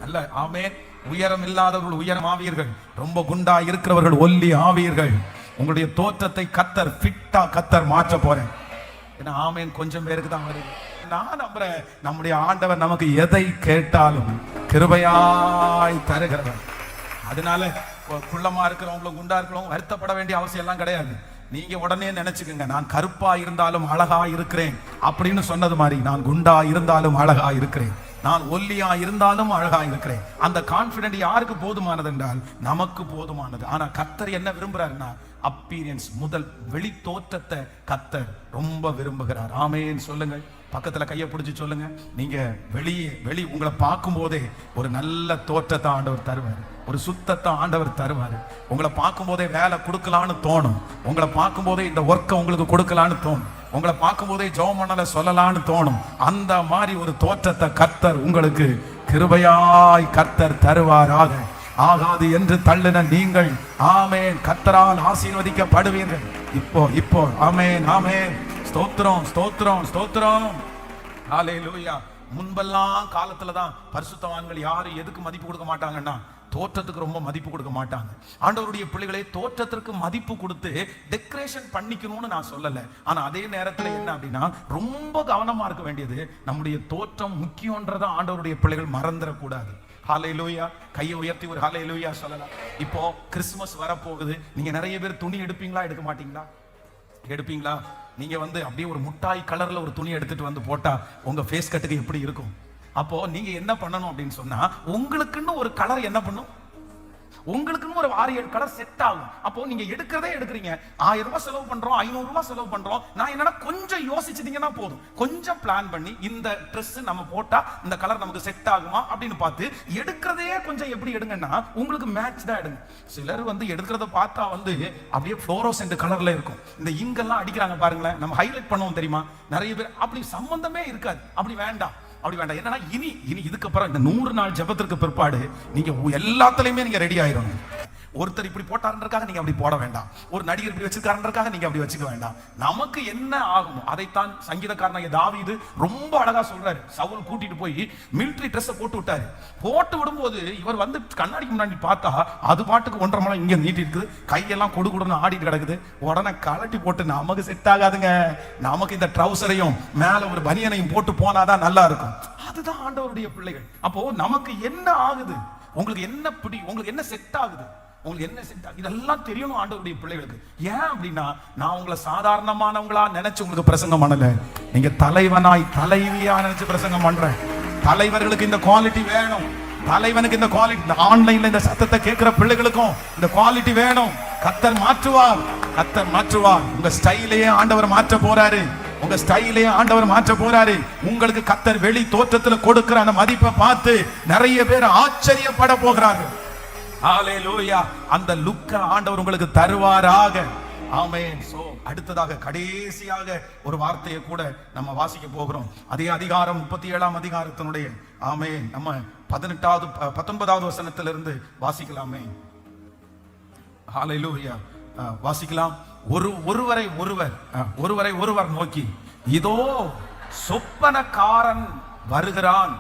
அல்ல, ஆமென். உயரம் இல்லாதவர்கள் உயரமாவீர்கள். ரொம்ப குண்டா இருக்கிறவர்கள் ஒல்லி ஆவீர்கள். உங்களுடைய தோற்றத்தை கர்த்தர் ஃபிட்டா கர்த்தர் மாற்ற போறேன். ஏன்னா ஆமென் கொஞ்சம் பேருக்கு தான் வருது. நான் நம்புறேன் நம்முடைய ஆண்டவர் நமக்கு எதை கேட்டாலும் கிருபையாய் தருகிறவர். அதனால குள்ளமா இருக்கிறவங்களும் குண்டா இருக்கிறவங்க வருத்தப்பட வேண்டிய அவசியம் எல்லாம் கிடையாது. நீங்க உடனே நினைச்சுக்கங்க, நான் கருப்பா இருந்தாலும் அழகா இருக்கிறேன் அப்படின்னு சொன்னது மாதிரி நான் குண்டா இருந்தாலும் அழகா இருக்கிறேன், நான் ஒல்லியா இருந்தாலும் அழகா இருக்கிறேன். அந்த கான்பிடென்ட் யாருக்கு போதுமானது என்றால் நமக்கு போதுமானது. ஆனா கர்த்தர் என்ன விரும்புறாருன்னா அப்பீரியன்ஸ், முதல் வெளி தோற்றத்தை கர்த்தர் ரொம்ப விரும்புகிறார். ஆமென் சொல்லுங்கள். பக்கத்துல கையை பிடிச்சி சொல்லுங்க, நீங்க வெளி உங்களை பார்க்கும் போதே ஒரு நல்ல தோற்றத்தை ஆண்டவர் தருவார், ஒரு சுத்தத்தை ஆண்டவர் தருவார். உங்களை பார்க்கும் போதே வேலை கொடுக்கலான்னு தோணும், உங்களை பார்க்கும் போதே இந்த ஒர்க்கை உங்களுக்கு கொடுக்கலான்னு தோணும், உங்களை பார்க்கும் போதே ஜெபமணல சொல்லலான்னு தோணும். அந்த மாதிரி ஒரு தோற்றத்தை கர்த்தர் உங்களுக்கு கிருபையாய் கர்த்தர் தருவாராக. ஆகாது என்று தள்ளின நீங்கள் ஆமென் கர்த்தரால் ஆசீர்வதிக்கப்படுவீர்கள். இப்போ ஆமென் ஆமென். ஸ்தோத்திரம் ஸ்தோத்திரம் ஸ்தோத்திரம். ஹல்லேலூயா. முன்பெல்லாம் காலத்துல தான் பரிசுத்தவான்கள் யாரும் எதுக்கு மதிப்பு கொடுக்க மாட்டாங்கன்னா தோற்றத்துக்கு ரொம்ப மதிப்பு கொடுக்க மாட்டாங்க. ஆண்டவருடைய பிள்ளைகளை தோற்றத்திற்கு மதிப்பு கொடுத்து டெக்கரேஷன் பண்ணிக்கணும்னு நான் சொல்லல. ஆனா அதே நேரத்துல என்ன அப்படின்னா ரொம்ப கவனமா இருக்க வேண்டியது, நம்முடைய தோற்றம் முக்கியம்ன்றத ஆண்டவருடைய பிள்ளைகள் மறந்துடக்கூடாது. ஹல்லேலூயா. கையை உயர்த்தி ஒரு ஹல்லேலூயா சொல்லலாம். இப்போ கிறிஸ்துமஸ் வரப்போகுது. நீங்க நிறைய பேர் துணி எடுப்பீங்களா எடுக்க மாட்டீங்களா? எடுப்பீங்களா? நீங்க அப்படியே ஒரு முட்டாய் கலர்ல ஒரு துணி எடுத்துட்டு வந்து போட்டா உங்க ஃபேஸ் கட்டுக்கு எப்படி இருக்கும்? அப்போ நீங்க என்ன பண்ணணும் அப்படின்னு சொன்னா உங்களுக்குன்னு ஒரு கலர் என்ன பண்ணும், உங்களுக்குன்னு ஒரு 6-7 கலர் செட் ஆகும். அப்போ நீங்க எடுக்கிறீங்க, 1000 ரூபாய் செலவு பண்றோம், 500 ரூபாய் செலவு பண்றோம். நான் என்னன்னா கொஞ்சம் யோசிச்சிட்டீங்கன்னா போதும், கொஞ்சம் பிளான் பண்ணி இந்த ட்ரெஸ் நம்ம போட்டா இந்த கலர் நமக்கு செட் ஆகுமா அப்படின்னு பார்த்து எடுக்கிறதே கொஞ்சம் எப்படி எடுங்கன்னா உங்களுக்கு மேட்ச் தான் எடுங்க. சிலர் எடுக்கிறத பார்த்தா அப்படியே ஃப்ளோரோசென்ட் கலர்ல இருக்கும். இந்த இங்கெல்லாம் அடிக்கிறாங்க பாருங்களேன், நம்ம ஹைலைட் பண்ணுவோம் தெரியுமா? நிறைய பேர் அப்படி சம்பந்தமே இருக்காது. அப்படி வேண்டாம். என்னன்னா இனி இதுக்கப்புறம் இந்த 100 நாள் ஜெபத்திற்கு பிற்பாடு நீங்க எல்லாத்துலயுமே நீங்க ரெடி ஆயிரும். ஒருத்தர் இப்படி போட்டாருன்றக்காக நீங்க அப்படி போட வேண்டாம், ஒரு நடிகர் இப்படி வச்சிருக்காருன்றக்காக நீங்க அப்படி வச்சுக்க வேண்டாம். நமக்கு என்ன ஆகுமோ அதைத்தான் சங்கீதக்காரனாகிய தாவீது ரொம்ப அழகா சொல்றாரு. சவுல் கூட்டிட்டு போய் மிலிட்டரி ட்ரெஸ் போட்டு விட்டாரு. போட்டு விடும்போது இவர் கண்ணாடிக்கு முன்னாடி பார்த்தா அது பாட்டுக்கு 1.5 மணி இங்க நீட்டி இருக்குது, கையெல்லாம் கொடுன்னு ஆடிட்டு கிடக்குது. உடனே கலட்டி போட்டு நமக்கு செட் ஆகாதுங்க, நமக்கு இந்த ட்ரௌசரையும் மேல ஒரு பனியனையும் போட்டு போனாதான் நல்லா இருக்கும். அதுதான் ஆண்டவருடைய பிள்ளைகள். அப்போ நமக்கு என்ன ஆகுது, உங்களுக்கு என்ன உங்களுக்கு என்ன செட் ஆகுது, உங்களுக்கு என்ன செட் ஆகுது, இதெல்லாம் தெரியணும் ஆண்டவருடைய பிள்ளைகளுக்கு. ஏன் அப்படின்னா நான் உங்களை சாதாரணமானவங்களா நினைச்சு உங்களுக்கு பிரசங்கம் பண்ணல, நீங்க தலைவனாய் தலைவியா நினைச்சு பிரசங்கம் பண்றேன். தலைவர்களுக்கு இந்த குவாலிட்டி வேணும், தலைவனுக்கு இந்த குவாலிட்டி. ஆன்லைன்ல இந்த சத்தத்தை கேட்கிற பிள்ளைகளுக்கும் இந்த குவாலிட்டி வேணும். கர்த்தர் மாற்றுவார், கர்த்தர் மாற்றுவார். உங்க ஸ்டைலையே ஆண்டவர் மாற்ற போறாரு, உங்க ஸ்டைலே ஆண்டவர் மாற்ற போறாரு. உங்களுக்கு கர்த்தர் வெளி தோற்றத்துல கொடுக்கிற அந்த மதிப்பை பார்த்து நிறைய பேர் ஆச்சரியப்பட போகிறார்கள். ஹல்லேலூயா. அந்த லுக்க ஆண்டவர் உங்களுக்கு தருவாராக. ஆமென். சோ அடுத்ததாக கடைசியாக ஒரு வார்த்தையை கூட நம்ம வாசிக்க போகிறோம். அதே அதிகாரம் 37ஆம் அதிகாரத்தினுடைய ஆமென் நம்ம 18வது 19வது வசனத்திலிருந்து வாசிக்கலாமே. ஹல்லேலூயா. வாசிக்கலாம். ஒருவரை ஒருவர் நோக்கி இதோ சொப்பனக்காரன் வருகிறான்,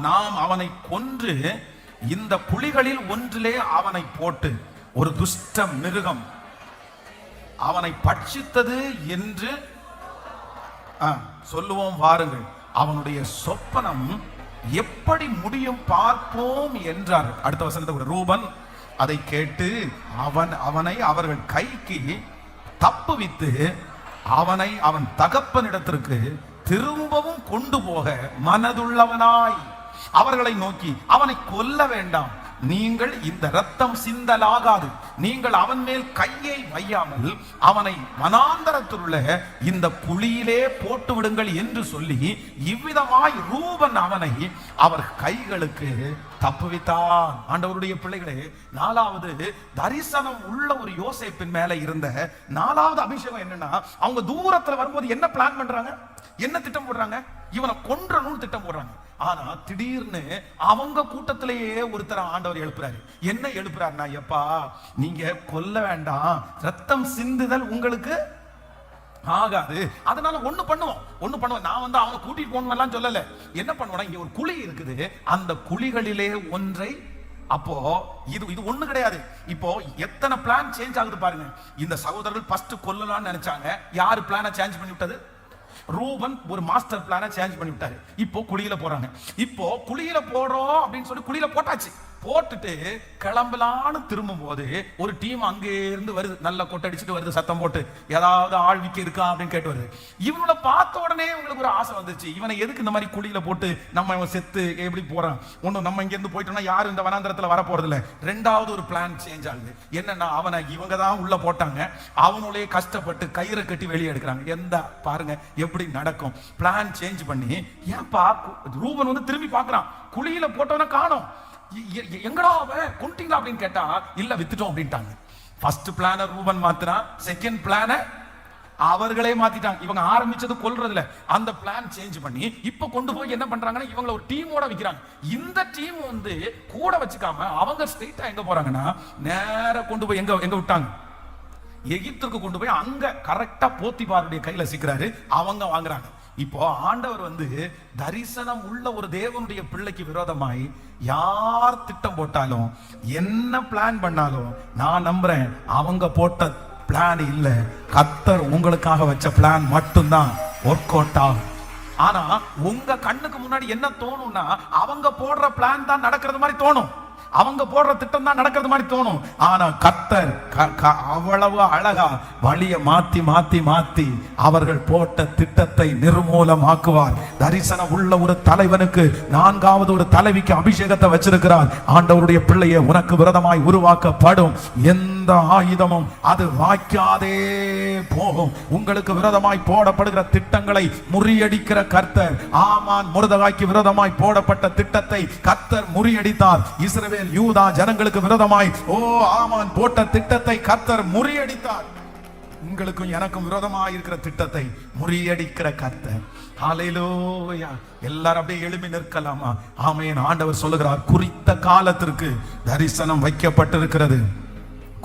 நாம் அவனை கொன்று இந்த புலிகளில் ஒன்றிலே அவனை போட்டு ஒரு துஷ்ட மிருகம் அவனை பட்சித்தது என்று சொல்லுவோம் வாருங்கள், அவனுடைய சொப்பனம் எப்படி முடியும் பார்ப்போம் என்றார். அடுத்த வசனத்தை கூட, ரூபன் அதை கேட்டு அவனை அவர்கள் கைக்கு தப்புவித்து அவனை அவன் தகப்பனிடத்திற்கு திரும்பவும் கொண்டு போக மனதுள்ளவனாய் அவர்களை நோக்கி, அவனை கொல்ல வேண்டாம், நீங்கள் இந்த இரத்தம் சிந்தலாகாது, நீங்கள் அவன் மேல் கையை வையாமல் அவனை வனாந்தரத்தில் உள்ள இந்த குழியிலே போட்டு விடுங்கள் என்று சொல்லி இவ்விதமாய் ரூபன் அவனை அவர் கைகளுக்கு தப்புவித்தான். ஆண்டவருடைய பிள்ளைகளே, நாலாவது தரிசனம் உள்ள ஒரு யோசேப்பின் மேல இருந்த நாலாவது அபிஷேகம் என்னன்னா, அவங்க தூரத்துல வரும்போது என்ன பிளான் பண்றாங்க, என்ன திட்டம் போடுறாங்க, இவனை கொன்றணும்னு திட்டம் போடுறாங்க. ஆனா திடீர்னு அவங்க கூட்டத்திலேயே ஒருத்தர் ஆண்டவர் எழுப்புறாரு. என்ன எழுப்புறாருன்னா, எப்பா நீங்க கொல்ல வேண்டாம், ரத்தம் சிந்துதல் உங்களுக்கு ஆகாது, அதனால ஒண்ணு பண்ணுவோம். நான் அவனை கூட்டிட்டு போகணும் எல்லாம் சொல்லல. என்ன பண்ணுவோம், இங்க ஒரு குழி இருக்குது, அந்த குழிகளிலே ஒன்றை, அப்போ இது ஒண்ணு கிடையாது. இப்போ எத்தனை பிளான் சேஞ்ச் ஆகுது பாருங்க. இந்த சகோதரர்கள் ஃபர்ஸ்ட் கொல்லலாம்னு நினைச்சாங்க, யாரு பிளானை சேஞ்ச் பண்ணி விட்டது? ரூபன் ஒரு மாஸ்டர் பிளானை சேஞ்ச் பண்ணி விட்டாரு. இப்போ குழியில போறாங்க. இப்போ குழியில போறோம் அப்படின்னு சொல்லி குழியில போட்டாச்சு. போட்டுட்டு கிளம்பலான்னு திரும்பும் போது ஒரு டீம் அங்கே இருந்து வருது, நல்ல கொட்டடிச்சுட்டு வருது, சத்தம் போட்டு ஏதாவது ஆழ்விக்க இருக்கா அப்படின்னு கேட்டு வருது. இவனோட பார்த்த உடனே இவங்களுக்கு ஒரு ஆசை வந்துச்சு, இவனை எதுக்கு இந்த மாதிரி குழியில போட்டு நம்ம இவன் செத்து எப்படி போறான், ஒண்ணு நம்ம இங்க இருந்து போயிட்டோம்னா யாரும் இந்த வனாந்தரத்துல வர போறது இல்ல. ரெண்டாவது ஒரு பிளான் சேஞ்ச் ஆகுது. என்னன்னா, அவனை இவங்க தான் உள்ள போட்டாங்க, அவனுடைய கஷ்டப்பட்டு கயிறை கட்டி வெளியே எடுக்கிறாங்க. எந்த பாருங்க எப்படி நடக்கும். பிளான் சேஞ்ச் பண்ணி, ஏன்பா ரூபன் வந்து திரும்பி பார்க்கறான், குழியில போட்டவன காணோம், எங்கடா கொண்டீங்களா அப்படின்னு கேட்டா, இல்ல வித்துட்டோம் அப்படின்ட்டாங்க. ஃபர்ஸ்ட் பிளான ரூபன் மாத்தினா, செகண்ட் பிளான அவர்களே மாத்திட்டாங்க. இவங்க ஆரம்பிச்சது கொல்றதுல, அந்த பிளான் சேஞ்ச் பண்ணி இப்ப கொண்டு போய் என்ன பண்றாங்கன்னா, இவங்க ஒரு டீமோட விக்கிறாங்க. இந்த டீம் வந்து கூட வச்சுக்காம அவங்க ஸ்ட்ரெயிட்டா எங்க போறாங்கன்னா, நேரா கொண்டு போய் எங்க விட்டாங்க, எகிப்துக்கு கொண்டு போய் அங்க கரெக்டா போத்திபாருடைய கையில சிக்கிறாரு, அவங்க வாங்குறாங்க. இப்போ ஆண்டவர் வந்து தரிசனம் உள்ள ஒரு தேவனுடைய பிள்ளைக்கு விரோதமாய் யார் திட்டம் போட்டாலும் என்ன பிளான் பண்ணாலும் நான் நம்புறேன், அவங்க போட்ட பிளான் இல்ல, கர்த்தர் உங்களுக்காக வச்ச பிளான் மட்டும்தான் ஒர்க் அவுட் ஆகும். ஆனா உங்க கண்ணுக்கு முன்னாடி என்ன தோணும்னா, அவங்க போடுற பிளான் தான் நடக்கிறது மாதிரி தோணும், அவங்க போடுற திட்டம் தான் நடக்கிறது மாதிரி தோணும். ஆனா கர்த்தர் அவ்வளவு அழகா வழியை மாத்தி மாத்தி மாத்தி அவர்கள் போட்ட திட்டத்தை நிர்மூலமாக்குவார். தரிசனம் உள்ள ஒரு தலைவனுக்கு நான்காவது ஒரு தலைவிக்கு அபிஷேகத்தை வச்சிருக்கிறார். ஆண்டவருடைய பிள்ளையை உனக்கு விரோதமாய் உருவாக்கப்படும் எந்த ஆயுதமும் அது வாய்க்காதே போகும். உங்களுக்கு விரோதமாய் போடப்படுகிற திட்டங்களை முறியடிக்கிற கர்த்தர், ஆமான் மொர்தெகாய்க்கு விரோதமாய் போடப்பட்ட திட்டத்தை கர்த்தர் முறியடித்தார். இஸ்ரவேல் யூதா ஜனங்களுக்கு விரோதமாய் ஆமான் போட்ட திட்டத்தை கர்த்தர் முறியடித்தார். உங்களுக்கும் எனக்கும் விரோதமாய் இருக்கிற திட்டத்தை முறியடிக்கிற கர்த்தர். ஹல்லேலூயா. எல்லாரும் அப்படியே எழுப்பி நிற்கலாமா? ஆமென். ஆண்டவர் சொல்லுகிறார், குறித்த காலத்திற்கு தரிசனம் வைக்கப்பட்டிருக்கிறது,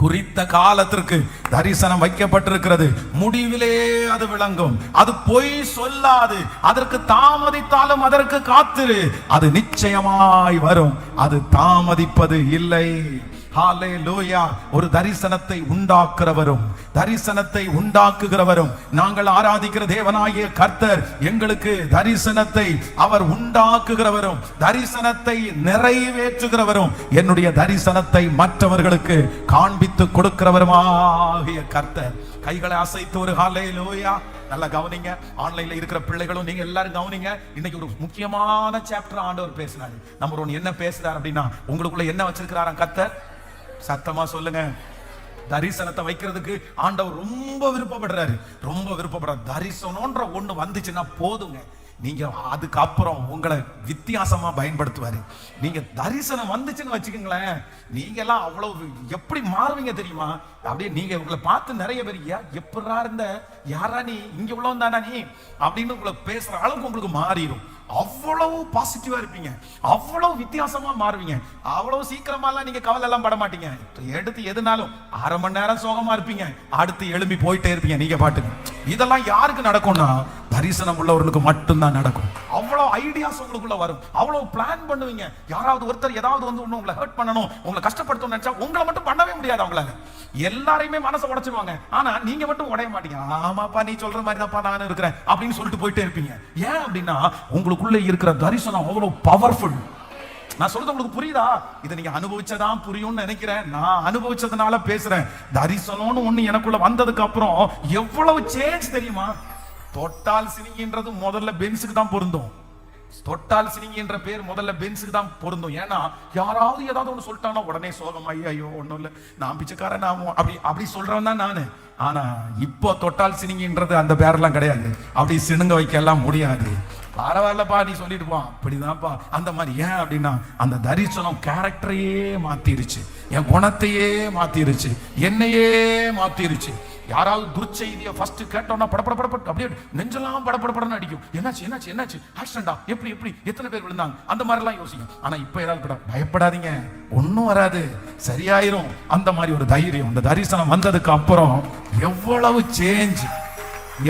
குறித்த காலத்திற்கு தரிசனம் வைக்கப்பட்டிருக்கிறது, முடிவிலே அது விளங்கும், அது பொய் சொல்லாது, அதற்கு தாமதித்தாலும் அதற்கு காத்திரு, அது நிச்சயமாய் வரும், அது தாமதிப்பது இல்லை. ஹல்லேலூயா. ஒரு தரிசனத்தை உண்டாக்குறவரும் தரிசனத்தை உண்டாக்குகிறவரும் நாங்கள் ஆராதிக்கிற தேவனாகிய கர்த்தர் எங்களுக்கு தரிசனத்தை அவர் உண்டாக்குகிறவரும் தரிசனத்தை நிறைவேற்றுகிறவரும் என்னுடைய தரிசனத்தை மற்றவர்களுக்கு காண்பித்து கொடுக்கிறவருமாகிய கர்த்தர். கைகளை அசைத்து ஒரு ஹல்லேலூயா. நல்லா கவனிங்க. ஆன்லைன்ல இருக்கிற பிள்ளைகளும் நீங்க எல்லாரும் கவனிங்க. இன்னைக்கு ஒரு முக்கியமான சாப்டர் ஆண்டவர் பேசினாரு. நம்பர் 1 என்ன பேசுறாரு அப்படின்னா, உங்களுக்குள்ள என்ன வச்சிருக்கிறாராம் கர்த்தர்? சத்தமா சொல்லுங்க. தரிசனத்தை வைக்கிறதுக்கு ஆண்டவர் ரொம்ப விருப்பப்படுறாரு. தரிசனம்ன்ற ஒண்ணு வந்துச்சுன்னா போதுங்க, நீங்க அதுக்கப்புறம் உங்களை வித்தியாசமா பயன்படுத்துவாரு. நீங்க தரிசனம் வந்துச்சுன்னு வச்சுக்கோங்களேன், நீங்க எல்லாம் அவ்வளவு எப்படி மாறுவீங்க தெரியுமா? அப்படியே நீங்க உங்களை பார்த்து நிறைய பேர் எப்படா இருந்த, யாரா நீ, இங்க உள்ளவன் தானா நீ அப்படின்னு உங்களை பேசுற அளவுக்கு உங்களுக்கு மாறிடும். அவ்வளவு பாசிட்டிவா இருப்பீங்க, அவ்வளவு வித்தியாசமா மாறுவீங்க. அவ்வளவு சீக்கிரமா எல்லாம் நீங்க கவலை எல்லாம் பட மாட்டீங்க. எடுத்து எதுனாலும் 1/2 மணி நேரம் சோகமா இருப்பீங்க, அடுத்து எழும்பி போயிட்டே இருப்பீங்க நீங்க பாட்டுக்கு. இதெல்லாம் யாருக்கு நடக்கும்னா, தரிசனம் உள்ளவர்களுக்கு மட்டும்தான் நடக்கும். அவ்வளவு ஐடியாஸ் உங்களுக்குள்ள வரும், அவ்வளவு பிளான் பண்ணுவீங்க. யாராவது ஒருத்தர் ஏதாவது வந்து உங்களை ஹர்ட் பண்ணணும், உங்களை கஷ்டப்படுத்தணும்னு நினைச்சா உங்களை மட்டும் பண்ணவே முடியாது. அவங்களால எல்லாரையுமே மனசை உடைச்சிருவாங்க. ஆனா நீங்க மட்டும் உடைய மாட்டீங்க. ஆமாப்பா நீ சொல்ற மாதிரி தான்ப்பா நான் இருக்கிறேன் அப்படின்னு சொல்லிட்டு போயிட்டே இருப்பீங்க. ஏன் அப்படின்னா உங்களுக்குள்ள இருக்கிற தரிசனம் அவ்வளவு பவர்ஃபுல். நான் சொல்றது உங்களுக்கு புரியுதா? இதை நீங்க அனுபவிச்சதான் புரியும்னு நினைக்கிறேன். நான் அனுபவிச்சதுனால பேசுறேன். தரிசனம்னு ஒண்ணு எனக்குள்ள வந்ததுக்கு அப்புறம் எவ்வளவு சேஞ்ச் தெரியுமா? தொட்டால் சினிங்கின்றது முதல்ல பென்ஸுக்கு தான் பொருந்தும். தொட்டால் சினிங்கின்ற பேர் முதல்ல பென்ஸுக்கு தான் பொருந்தும். ஏன்னா யாராவது ஏதாவது ஒண்ணு சொல்லிட்டானா உடனே சோகமாயி ஐயோ ஒண்ணும் இல்ல நான் பிச்சைக்காரன் அப்படி சொல்றவன் தான் நானு. ஆனா இப்போ தொட்டால் சினிங்கின்றது அந்த பேரெல்லாம் கிடையாது. அப்படி சினுங்க வைக்க எல்லாம் முடியாது. பரவாயில்லப்பா நீ சொல்லிட்டு போ அப்படிதான்ப்பா அந்த மாதிரி. ஏன் அப்படின்னா அந்த தரிசனம் கேரக்டரையே மாத்திருச்சு, என் குணத்தையே மாத்திருச்சு, என்னையே மாத்திருச்சு. யாராவது துர்ச்செய்தியை ஃபர்ஸ்ட் கேட்டோம்னா படப்படப்பட்டு அப்படியே நெஞ்செல்லாம் படப்படப்படன்னு அடிக்கும். என்னாச்சு என்னாச்சு என்னாச்சு ஆக்சிடென்டா எப்படி எப்படி எத்தனை பேர் விழுந்தாங்க அந்த மாதிரி எல்லாம் யோசிக்கும். ஆனா இப்ப ஏதாவது பயப்படாதீங்க, ஒன்னும் வராது, சரியாயிரும். அந்த மாதிரி ஒரு தைரியம். அந்த தரிசனம் வந்ததுக்கு அப்புறம் எவ்வளவு சேஞ்ச்,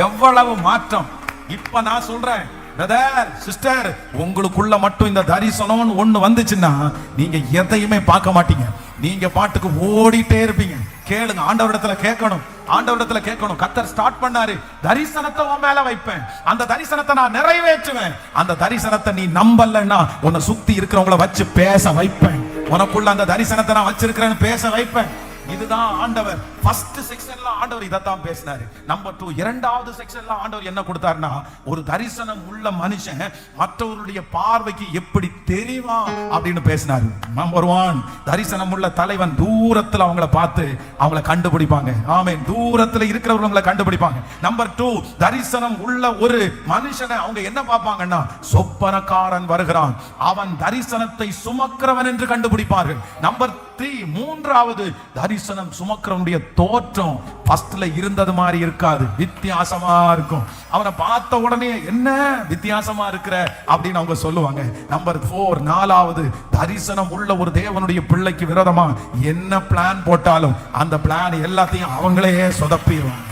எவ்வளவு மாற்றம். இப்ப நான் சொல்றேன் பிரதர் சிஸ்டர், உங்களுக்குள்ள மட்டும் இந்த தரிசனம் ஒண்ணு வந்துச்சுன்னா நீங்க எதையுமே பார்க்க மாட்டீங்க. நீங்க பாட்டுக்கு ஓடிட்டே இருப்பீங்க. கேளுங்க, ஆண்டவரிடத்துல கேட்கணும், ஆண்டவரிடத்துல கேட்கணும். கர்த்தர் ஸ்டார்ட் பண்ணாரு, தரிசனத்தை உன் மேல வைப்பேன், அந்த தரிசனத்தை நான் நிறைவேற்றுவேன். அந்த தரிசனத்தை நீ நம்பலன்னா உன்னை சுத்தி இருக்கிறவங்கள வச்சு பேச வைப்பேன். உனக்குள்ள அந்த தரிசனத்தை நான் வச்சிருக்கிறேன்னு பேச வைப்பேன். இதுதான் ஆண்டவர். ஃபர்ஸ்ட் செக்ஷன்ல ஆண்டவர் இதத்தான் பேசினாரு. நம்பர் 2 இரண்டாவது செக்ஷன்ல ஆண்டவர் என்ன கொடுத்தாருன்னா, ஒரு தரிசனம் உள்ள மனுஷன் மற்றவருடைய பார்வைக்கு எப்படி தெரிவான் அப்படின்னு பேசினாரு. நம்பர் 1 தரிசனம் உள்ள தலைவன் தூரத்துல அவங்கள பார்த்து அவங்கள கண்டுபிடிப்பாங்க. ஆமென், தூரத்துல இருக்கிறவங்களை கண்டுபிடிப்பாங்க. நம்பர் 2 தரிசனம் உள்ள ஒரு மனுஷனை அவங்க என்ன பார்ப்பாங்கன்னா, சொப்பனக்காரன் வருகிறான், அவன் தரிசனத்தை சுமக்கிறவன் என்று கண்டுபிடிப்பார்கள். நம்பர் 3 மூன்றாவது தரிசனம் சுமக்கிறவனுடைய தோற்றம் ஃபர்ஸ்ட்ல இருந்தது மாதிரி இருக்காது, வித்தியாசமா இருக்கும். அவனை பார்த்த உடனே என்ன வித்தியாசமா இருக்கிற அப்படின்னு அவங்க சொல்லுவாங்க. நம்பர் 4 நாலாவது தரிசனம் உள்ள ஒரு தேவனுடைய பிள்ளைக்கு விரோதமா என்ன பிளான் போட்டாலும் அந்த பிளான் எல்லாத்தையும் அவங்களே சொதப்பிடுவாங்க.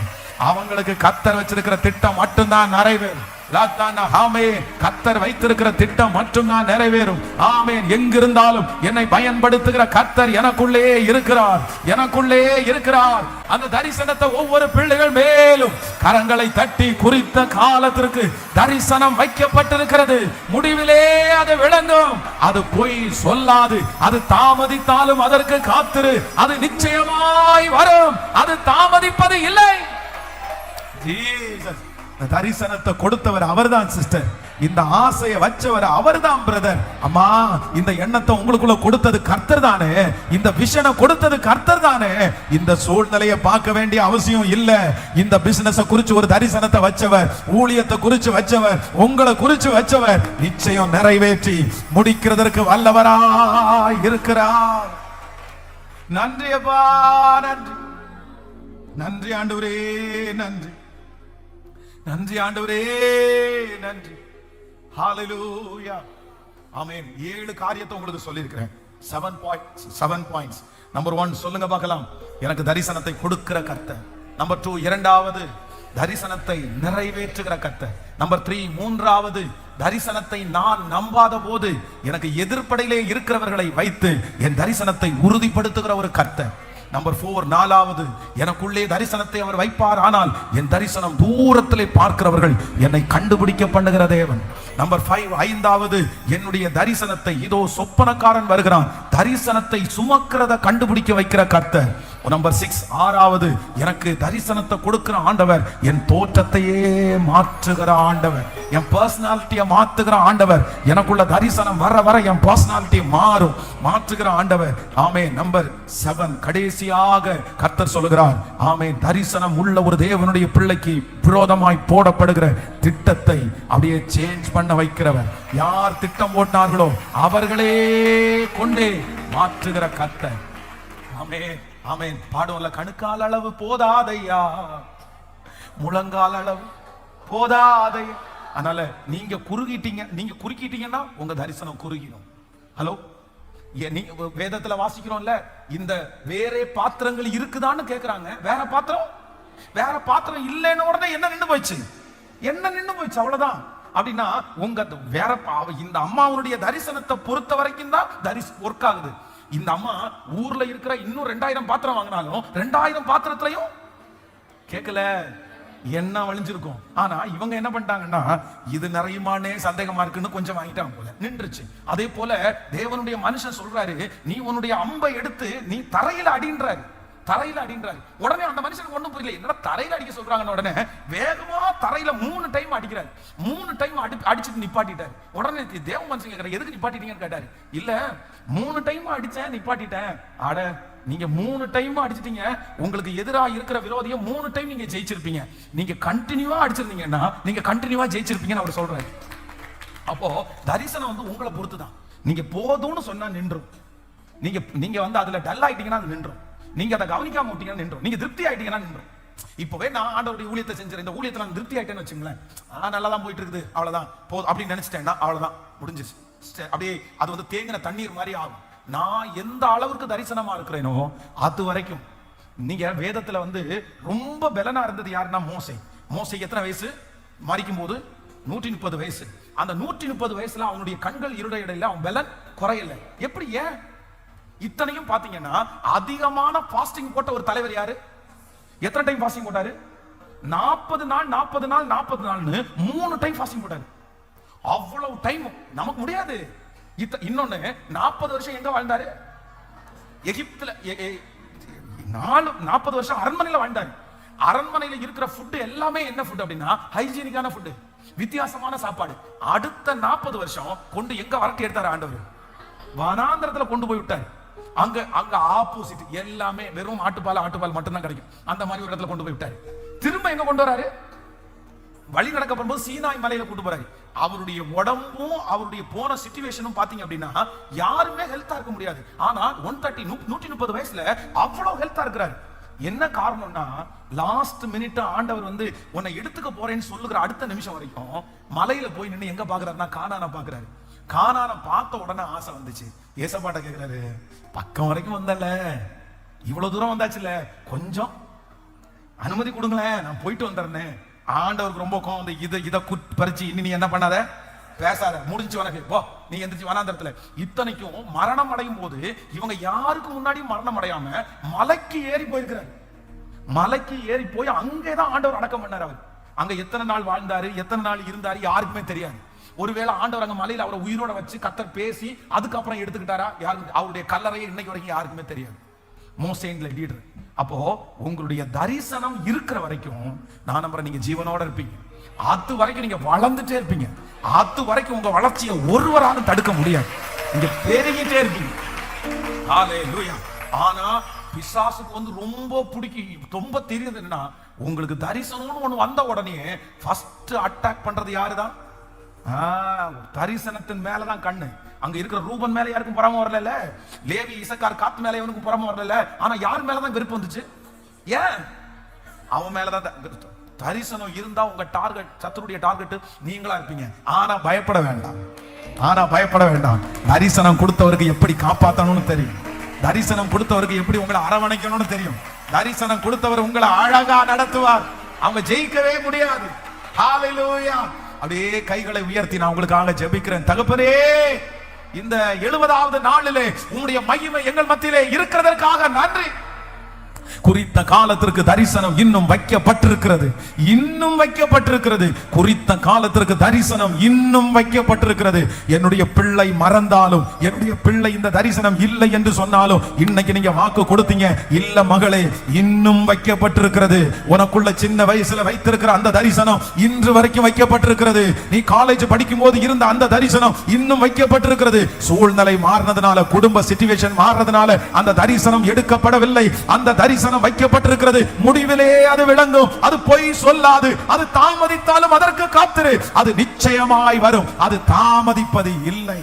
அவங்களுக்கு கர்த்தர் வச்சிருக்கிற திட்டம் மட்டும்தான் நிறைவேறும். கர்த்தர் வைத்திருக்கிற திட்டம் மட்டும்தான் நிறைவேறும். ஆமென். எங்கிருந்தாலும் என்னை பயன்படுத்துகிற கர்த்தர் எனக்குள்ளே இருக்கிறார், எனக்குள்ளே இருக்கிறார். அந்த தரிசனத்தை ஒவ்வொரு பிள்ளைகள் மேலும் கரங்களை தட்டி குறித்த காலத்திற்கு தரிசனம் வைக்கப்பட்டிருக்கிறது. முடிவிலே அது விளங்கும். அது பொய் சொல்லாது. அது தாமதித்தாலும் அதற்கு காத்திரு, அது நிச்சயமாய் வரும். அது தாமதிப்பது இல்லை. ஜீசஸ் தரிசனத்தை கொடுத்தவர் அவர்தான் சிஸ்டர். இந்த ஆசையை வச்சவர் அவர்தான் பிரதர். அம்மா, இந்த எண்ணத்தை உங்களுக்குள்ள கொடுத்தது கர்த்தர் தானே, இந்த விஷனை கொடுத்தது கர்த்தர் தானே. இந்த சூழ்நிலையை பார்க்க வேண்டிய அவசியம் இல்ல. இந்த பிசினஸ் குறிச்சு ஒரு தரிசனத்தை வச்சவர், ஊழியத்தை குறிச்சு வச்சவர், உங்களை குறிச்சு வச்சவர் நிச்சயம் நிறைவேற்றி முடிக்கிறதற்கு வல்லவராய் இருக்கிறார். நன்றி அப்பா, நன்றி நன்றி ஆண்டவரே, நன்றி நன்றி ஆண்டவரே, நன்றி. ஹalleluya. ஆமென். 7 காரியத்தை உங்களுக்கு சொல்லி இருக்கிறேன். 7 பாயிண்ட்ஸ். நம்பர் 1 சொல்லுங்க பார்க்கலாம். எனக்கு தரிசனத்தை கொடுக்கிற கர்த்தர். நம்பர் 2 இரண்டாவது தரிசனத்தை நிறைவேற்றுகிற கர்த்தர். நம்பர் 3 மூன்றாவது தரிசனத்தை நான் நம்பாத போது எனக்கு எதிர்ப்படையிலே இருக்கிறவர்களை வைத்து என் தரிசனத்தை உறுதிப்படுத்துகிற ஒரு கர்த்தர். நம்பர் 4 நாலாவது எனக்குள்ளே தரிசனத்தை அவர் வைப்பார், ஆனால் என் தரிசனம் தூரத்திலே பார்க்கிறவர்கள் என்னை கண்டுபிடிக்க பண்ணுகிற தேவன். நம்பர் 5 ஐந்தாவது என்னுடைய தரிசனத்தை இதோ சொப்பனக்காரன் வருகிறான், தரிசனத்தை சுமக்கிறத கண்டுபிடிக்க வைக்கிற கர்த்தர். நம்பர் 6 ஆறாவது எனக்கு தரிசனத்தை கொடுக்கிற ஆண்டவர் என் தோற்றத்தையே மாற்றுகிற ஆண்டவர், என் பர்சனாலிட்டியை மாற்றுகிற ஆண்டவர். எனக்குள்ள தரிசனம் வர வர என் பர்சனாலிட்டி மாறும், மாற்றுகிற ஆண்டவர். ஆமென். நம்பர் 7 கடைசியாக கர்த்தர் சொல்லுகிறார், ஆமென், தரிசனம் உள்ள ஒரு தேவனுடைய பிள்ளைக்கு விரோதமாய் போடப்படுகிற திட்டத்தை அப்படியே சேஞ்ச் பண்ண வைக்கிறவர். யார் திட்டம் போட்டார்களோ அவர்களே கொண்டே மாற்றுகிற கர்த்தர். ஆமென். ஆமென். பாடுவோம்ல, கணுக்கால் அளவு போதாதையா, முழங்கால் அளவு போதாதையா. அதனால நீங்க குறுக்கிட்டீங்கன்னா உங்க தரிசனம் குறுகிடும். ஹலோ, வேதத்துல வாசிக்கிறோம்ல, இந்த வேற பாத்திரங்கள் இருக்குதான்னு கேக்குறாங்க. வேற பாத்திரம் இல்லைன்னு உடனே என்ன நின்று போச்சு? என்ன நின்னு போயிடுச்சு, அவ்வளவுதான். அப்படின்னா உங்க வேற இந்த அம்மாவுடைய தரிசனத்தை பொறுத்த வரைக்கும் தான் ஒர்க் ஆகுது. இந்த அம்மா ஊர்ல இருக்கிற இன்னும் 2000 பாத்திரம் வாங்கினாலும் 2000 பாத்திரத்திலையும் கேட்கல, என்ன வழிஞ்சிருக்கும். ஆனா இவங்க என்ன பண்ணிட்டாங்கன்னா, இது நிறையமானே சந்தேகமா இருக்குன்னு கொஞ்சம் வாங்கிட்டாங்க போல, நின்றுச்சு. அதே போல தேவனுடைய மனுஷன் சொல்றாரு, நீ உன்னுடைய அம்பை எடுத்து நீ தரையில அடின்றாரு, தரையில அடின்றாரு. உடனே அந்த மனுஷனுக்கு ஒண்ணும் புரியல, என்னடா தரையில அடிக்க சொல்றாங்க. உடனே வேகமா தரையில 3 டைம் அடிக்கிறாரு. 3 டைம் அடிச்சுட்டு நிப்பாட்டிட்டாரு. உடனே தேவ மனுஷன் கேட்கிறாரு, எதுக்கு நிப்பாட்டிட்டீங்கன்னு கேட்டாரு. இல்ல 3 டைம் அடிச்சேன், நிப்பாட்டிட்டேன். அட, நீங்க 3 டைம் அடிச்சிட்டீங்க, உங்களுக்கு எதிராக இருக்கிற விரோதியை 3 டைம் நீங்க ஜெயிச்சிருப்பீங்க. நீங்க கண்டினியூவா அடிச்சிருந்தீங்கன்னா நீங்க கண்டினியூவா ஜெயிச்சிருப்பீங்கன்னு அவர் சொல்றாரு. அப்போ தரிசனம் வந்து உங்களை பொறுத்துதான். நீங்க போதும்னு சொன்னா நின்றும், நீங்க வந்து அதுல டல் ஆயிட்டீங்கன்னா அது நின்றும், நீங்க அதை கவனிக்காம விட்டீங்கன்னா நின்றும், நீங்க திருப்தி ஆயிட்டீங்கன்னா நின்றும். இப்பவே நான் ஆண்டவருடைய ஊழியத்தை செஞ்சேன், இந்த ஊழியத்தை நான் திருப்தி ஆயிட்டேன்னு வச்சுங்களேன், நல்லா தான் போயிட்டு இருக்குது, அவ்வளவுதான் போதும் அப்படின்னு நினைச்சிட்டேன்னா அவ்வளவுதான் முடிஞ்சிச்சு. அப்படியே அது வந்து தேங்கின தண்ணீர் மாதிரி ஆகும். நான் எந்த அளவுக்கு தரிசனமா இருக்கிறேனோ அது வரைக்கும். நீங்க வேதத்துல வந்து ரொம்ப பலனா இருந்தது யாருன்னா மோசே. மோசே எத்தனை வயசு மரிக்கும் போது? 130 வயசு. அந்த 130 வயசுல அவனுடைய கண்கள் இருடையில அவன் பலன் குறையல. எப்படி? ஏன்? இத்தனையும் பாத்தீங்கன்னா அதிகமான பாஸ்டிங் போட்ட ஒரு தலைவர் யாரு? எத்தனை டைம் பாஸ்டிங் போட்டாரு? 40 நாள் 40 நாள் 40 நாள்னு 3 டைம் பாஸ்டிங் போட்டாரு. அவ்வளவு டைம் நமக்கு முடியாது. இன்னொன்னு 40 வருஷம் எங்க வாழ்ந்தாரு? எகிப்துல. 40 வருஷம் அரண்மனையில வாழ்ந்தாரு. அரண்மனையில இருக்கிற ஃபுட் எல்லாமே என்ன ஃபுட் அப்படின்னா ஹைஜீனிக்கான ஃபுட், வித்தியாசமான சாப்பாடு. அடுத்த 40 வருஷம் கொண்டு எங்க வரட்டி எடுத்தாரு ஆண்டவர்? வனாந்திரத்துல கொண்டு போய் விட்டாரு. அங்க ஆப்போசிட், எல்லாமே வெறும் ஆட்டுப்பால் மட்டும்தான் கிடைக்கும். அந்த மாதிரி ஒரு இடத்துல கொண்டு போய் விட்டாரு. திரும்ப எங்க கொண்டு வராரு? வழி நடக்க போகும்போது சீனாய் மலையில கூட்டு போறாரு. அவருடைய உடம்பும் அவருடைய போன சிச்சுவேஷனும் பாத்தீங்க அப்படின்னா யாருமே ஹெல்த்தா இருக்க முடியாது. ஆனா 130 வயசுல அவ்வளவு ஹெல்த்தா இருக்கிறாரு. என்ன காரணம்னா லாஸ்ட் மினிட் ஆண்டவர் வந்து உன்னை எடுத்துக்க போறேன்னு சொல்லுகிற அடுத்த நிமிஷம் வரைக்கும் மலையில போய் நின்று எங்க பாக்குறாருன்னா கானானை பாக்குறாரு. கானானை பார்த்த உடனே ஆசை வந்துச்சு. ஏசப்பாட்ட கேட்கிறாரு, பக்கம் வரைக்கும் வந்தல, இவ்வளவு தூரம் வந்தாச்சுல, கொஞ்சம் அனுமதி கொடுங்களேன், நான் போயிட்டு வந்துடுறேன். ஆண்டவருக்கு ரொம்ப கோவம் வந்து இதை பறிச்சு இனி நீ என்ன பண்ணாத, பேசாத, முடிஞ்சு உனக்கு போ, நீ எந்திரிச்சு வனாந்திரத்துல. இத்தனைக்கும் மரணம் அடையும் போது இவங்க யாருக்கு முன்னாடியும் மரணம் அடையாம மலைக்கு ஏறி போயிருக்கிறாரு. மலைக்கு ஏறி போய் அங்கேதான் ஆண்டவர் அடக்கம் பண்ணார். அவர் அங்க எத்தனை நாள் வாழ்ந்தாரு, எத்தனை நாள் இருந்தாரு யாருக்குமே தெரியாது. ஒருவேளை ஆண்டவர் அங்க மலையில அவரை உயிரோட வச்சு கத்தர் பேசி அதுக்கப்புறம் எடுத்துக்கிட்டாரா யாருக்கு? அவருடைய கல்லறையை இன்னைக்கு வரைக்கும் யாருக்குமே தெரியாது. மோசேன்ல லீடர். அப்போ உங்களுடைய தரிசனம் இருக்கிற வரைக்கும் நான் நம்புறேன் நீங்க ஜீவனோட இருப்பீங்க. அது வரைக்கும் நீங்க வளர்ந்துட்டே இருப்பீங்க. அது வரைக்கும் உங்க வளர்ச்சியை ஒருவராலும் தடுக்க முடியாது. நீங்க பெருகிட்டே இருப்பீங்க. ஹல்லேலூயா. ஆனா பிசாசுக்கு வந்து ரொம்ப தெரியுது என்னன்னா, உங்களுக்கு தரிசனம்னு ஒண்ணு வந்த உடனே ஃபர்ஸ்ட் அட்டாக் பண்றது யாருதான்? தரிசனத்தின் மேலதான் கண்ணு. அங்க இருக்கிற ரூபன் மேல யாருக்கும் பொறாம வரல, லேவி இசக்கார் காத்து மேல இவனுக்கு பொறாம வரல. ஆனா யார் மேலதான் விருப்பம் வந்துச்சு? ஏன்? அவன் மேலதான். தரிசனம் இருந்தா உங்க டார்கெட், சத்துருடைய டார்கெட் நீங்களா இருப்பீங்க. ஆனா பயப்பட வேண்டாம். தரிசனம் கொடுத்தவருக்கு எப்படி காப்பாத்தணும்னு தெரியும். தரிசனம் கொடுத்தவருக்கு எப்படி உங்களை அரவணைக்கணும்னு தெரியும். தரிசனம் கொடுத்தவர் உங்களை அழகா நடத்துவார். அவங்க ஜெயிக்கவே முடியாது. ஹல்லேலூயா. அப்படியே கைகளை உயர்த்தி நான் உங்களுக்காக ஜெபிக்கிறேன். தகப்பனே, இந்த 70வது நாளிலே உம்முடைய மகிமை எங்கள் மத்தியிலே இருக்கிறதற்காக நன்றி. குறித்த காலத்திற்கு தரிசனம் இன்னும் வைக்கப்பட்டிருக்கிறது. குறித்த காலத்திற்கு தரிசனம் இன்னும் வைக்கப்பட்டிருக்கிறது. என்னுடைய பிள்ளை மறந்தாலும், என்னுடைய பிள்ளை இந்த தரிசனம் இல்லை என்று சொன்னாலும், இன்னைக்கு நீங்க வாக்கு கொடுத்தீங்க, இல்ல மகளே, இன்னும் வைக்கப்பட்டிருக்கிறது. உனக்குள்ள சின்ன வயசுல வைத்திருக்கிற அந்த தரிசனம் இன்று வரைக்கும் வைக்கப்பட்டிருக்கிறது. நீ காலேஜ் படிக்கும் போது இருந்த அந்த தரிசனம் இன்னும் வைக்கப்பட்டிருக்கிறது. சூழ்நிலை மாறினதுனால, குடும்ப சிச்சுவேஷன் மாறினதுனால அந்த தரிசனம் எடுக்கப்படவில்லை. அந்த தரிசனம் வைக்கப்பட்டிருக்கிறது. முடிவிலே அது விளங்கும். அது பொய் சொல்லாது. அது தாமதித்தாலும் அதற்கு காத்திரு. அது நிச்சயமாய் வரும். அது தாமதிப்பது இல்லை.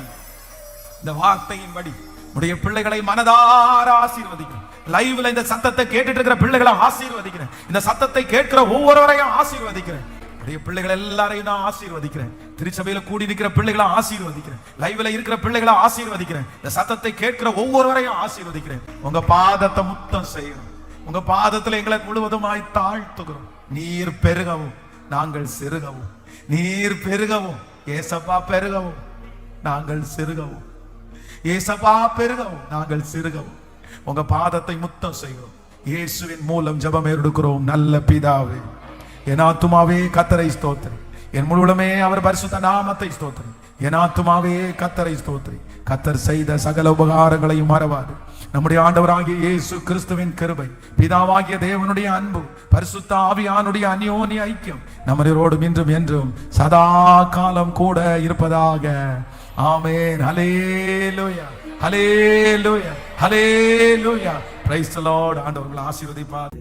இந்த வார்த்தையின்படி உடைய பிள்ளைகளை மனதார ஆசீர்வதிக்கிறேன். லைவ்ல இந்த சத்தத்தை கேட்டுட்டு இருக்கிற பிள்ளைகளை ஆசீர்வதிக்கிறேன். இந்த சத்தத்தை கேட்கிற ஒவ்வொருவரையும் ஆசீர்வதிக்கிறேன். உடைய பிள்ளைகள் எல்லாரையும் நான் ஆசீர்வதிக்கிறேன். திருச்சபையில கூடி இருக்கிற பிள்ளைகளை ஆசீர்வதிக்கிறேன். லைவ்ல இருக்கிற பிள்ளைகளை ஆசீர்வதிக்கிறேன். இந்த சத்தத்தை கேட்கிற ஒவ்வொருவரையும் ஆசீர்வதிக்கிறேன். உங்க பாதத்தை முத்தம் செய்யணும். உங்க பாதத்துல எங்களை முழுவதுமாய் தாழ்த்துகிறோம். நீர் பெருகவும் நாங்கள் சிறுகவும், நீர் பெருகவும். ஏசப்பா பெருகவும், நாங்கள் சிறுகவும். ஏசப்பா பெருகவும், நாங்கள் சிறுகவும். உங்க பாதத்தை முத்தம் செய்கிறோம். இயேசுவின் மூலம் ஜெபம் எடுக்கிறோம் நல்ல பிதாவே. என் ஆத்துமாவே கர்த்தரை ஸ்தோத்திரி, என் முழுவதுமே அவர் பரிசுத்த நாமத்தை ஸ்தோத்திரி. என் ஆத்துமாவே கர்த்தரை ஸ்தோத்திரி. கர்த்தர் செய்த சகல உபகாரங்களையும் மறவாது. நம்முடைய ஆண்டவராகிய இயேசு கிறிஸ்துவின் கிருபை, பிதாவாகிய தேவனுடைய அன்பு, பரிசுத்த ஆவியானுடைய அந்யோன்ய ஐக்கியம் நம்மரோடும் இன்றும் என்றும் சதா காலம் கூட இருப்பதாக. ஆமென். ஹல்லேலூயா, ஹல்லேலூயா, ஹல்லேலூயா. Praise the Lord. ஆண்டவர் உங்களை ஆசீர்வதிப்பார்.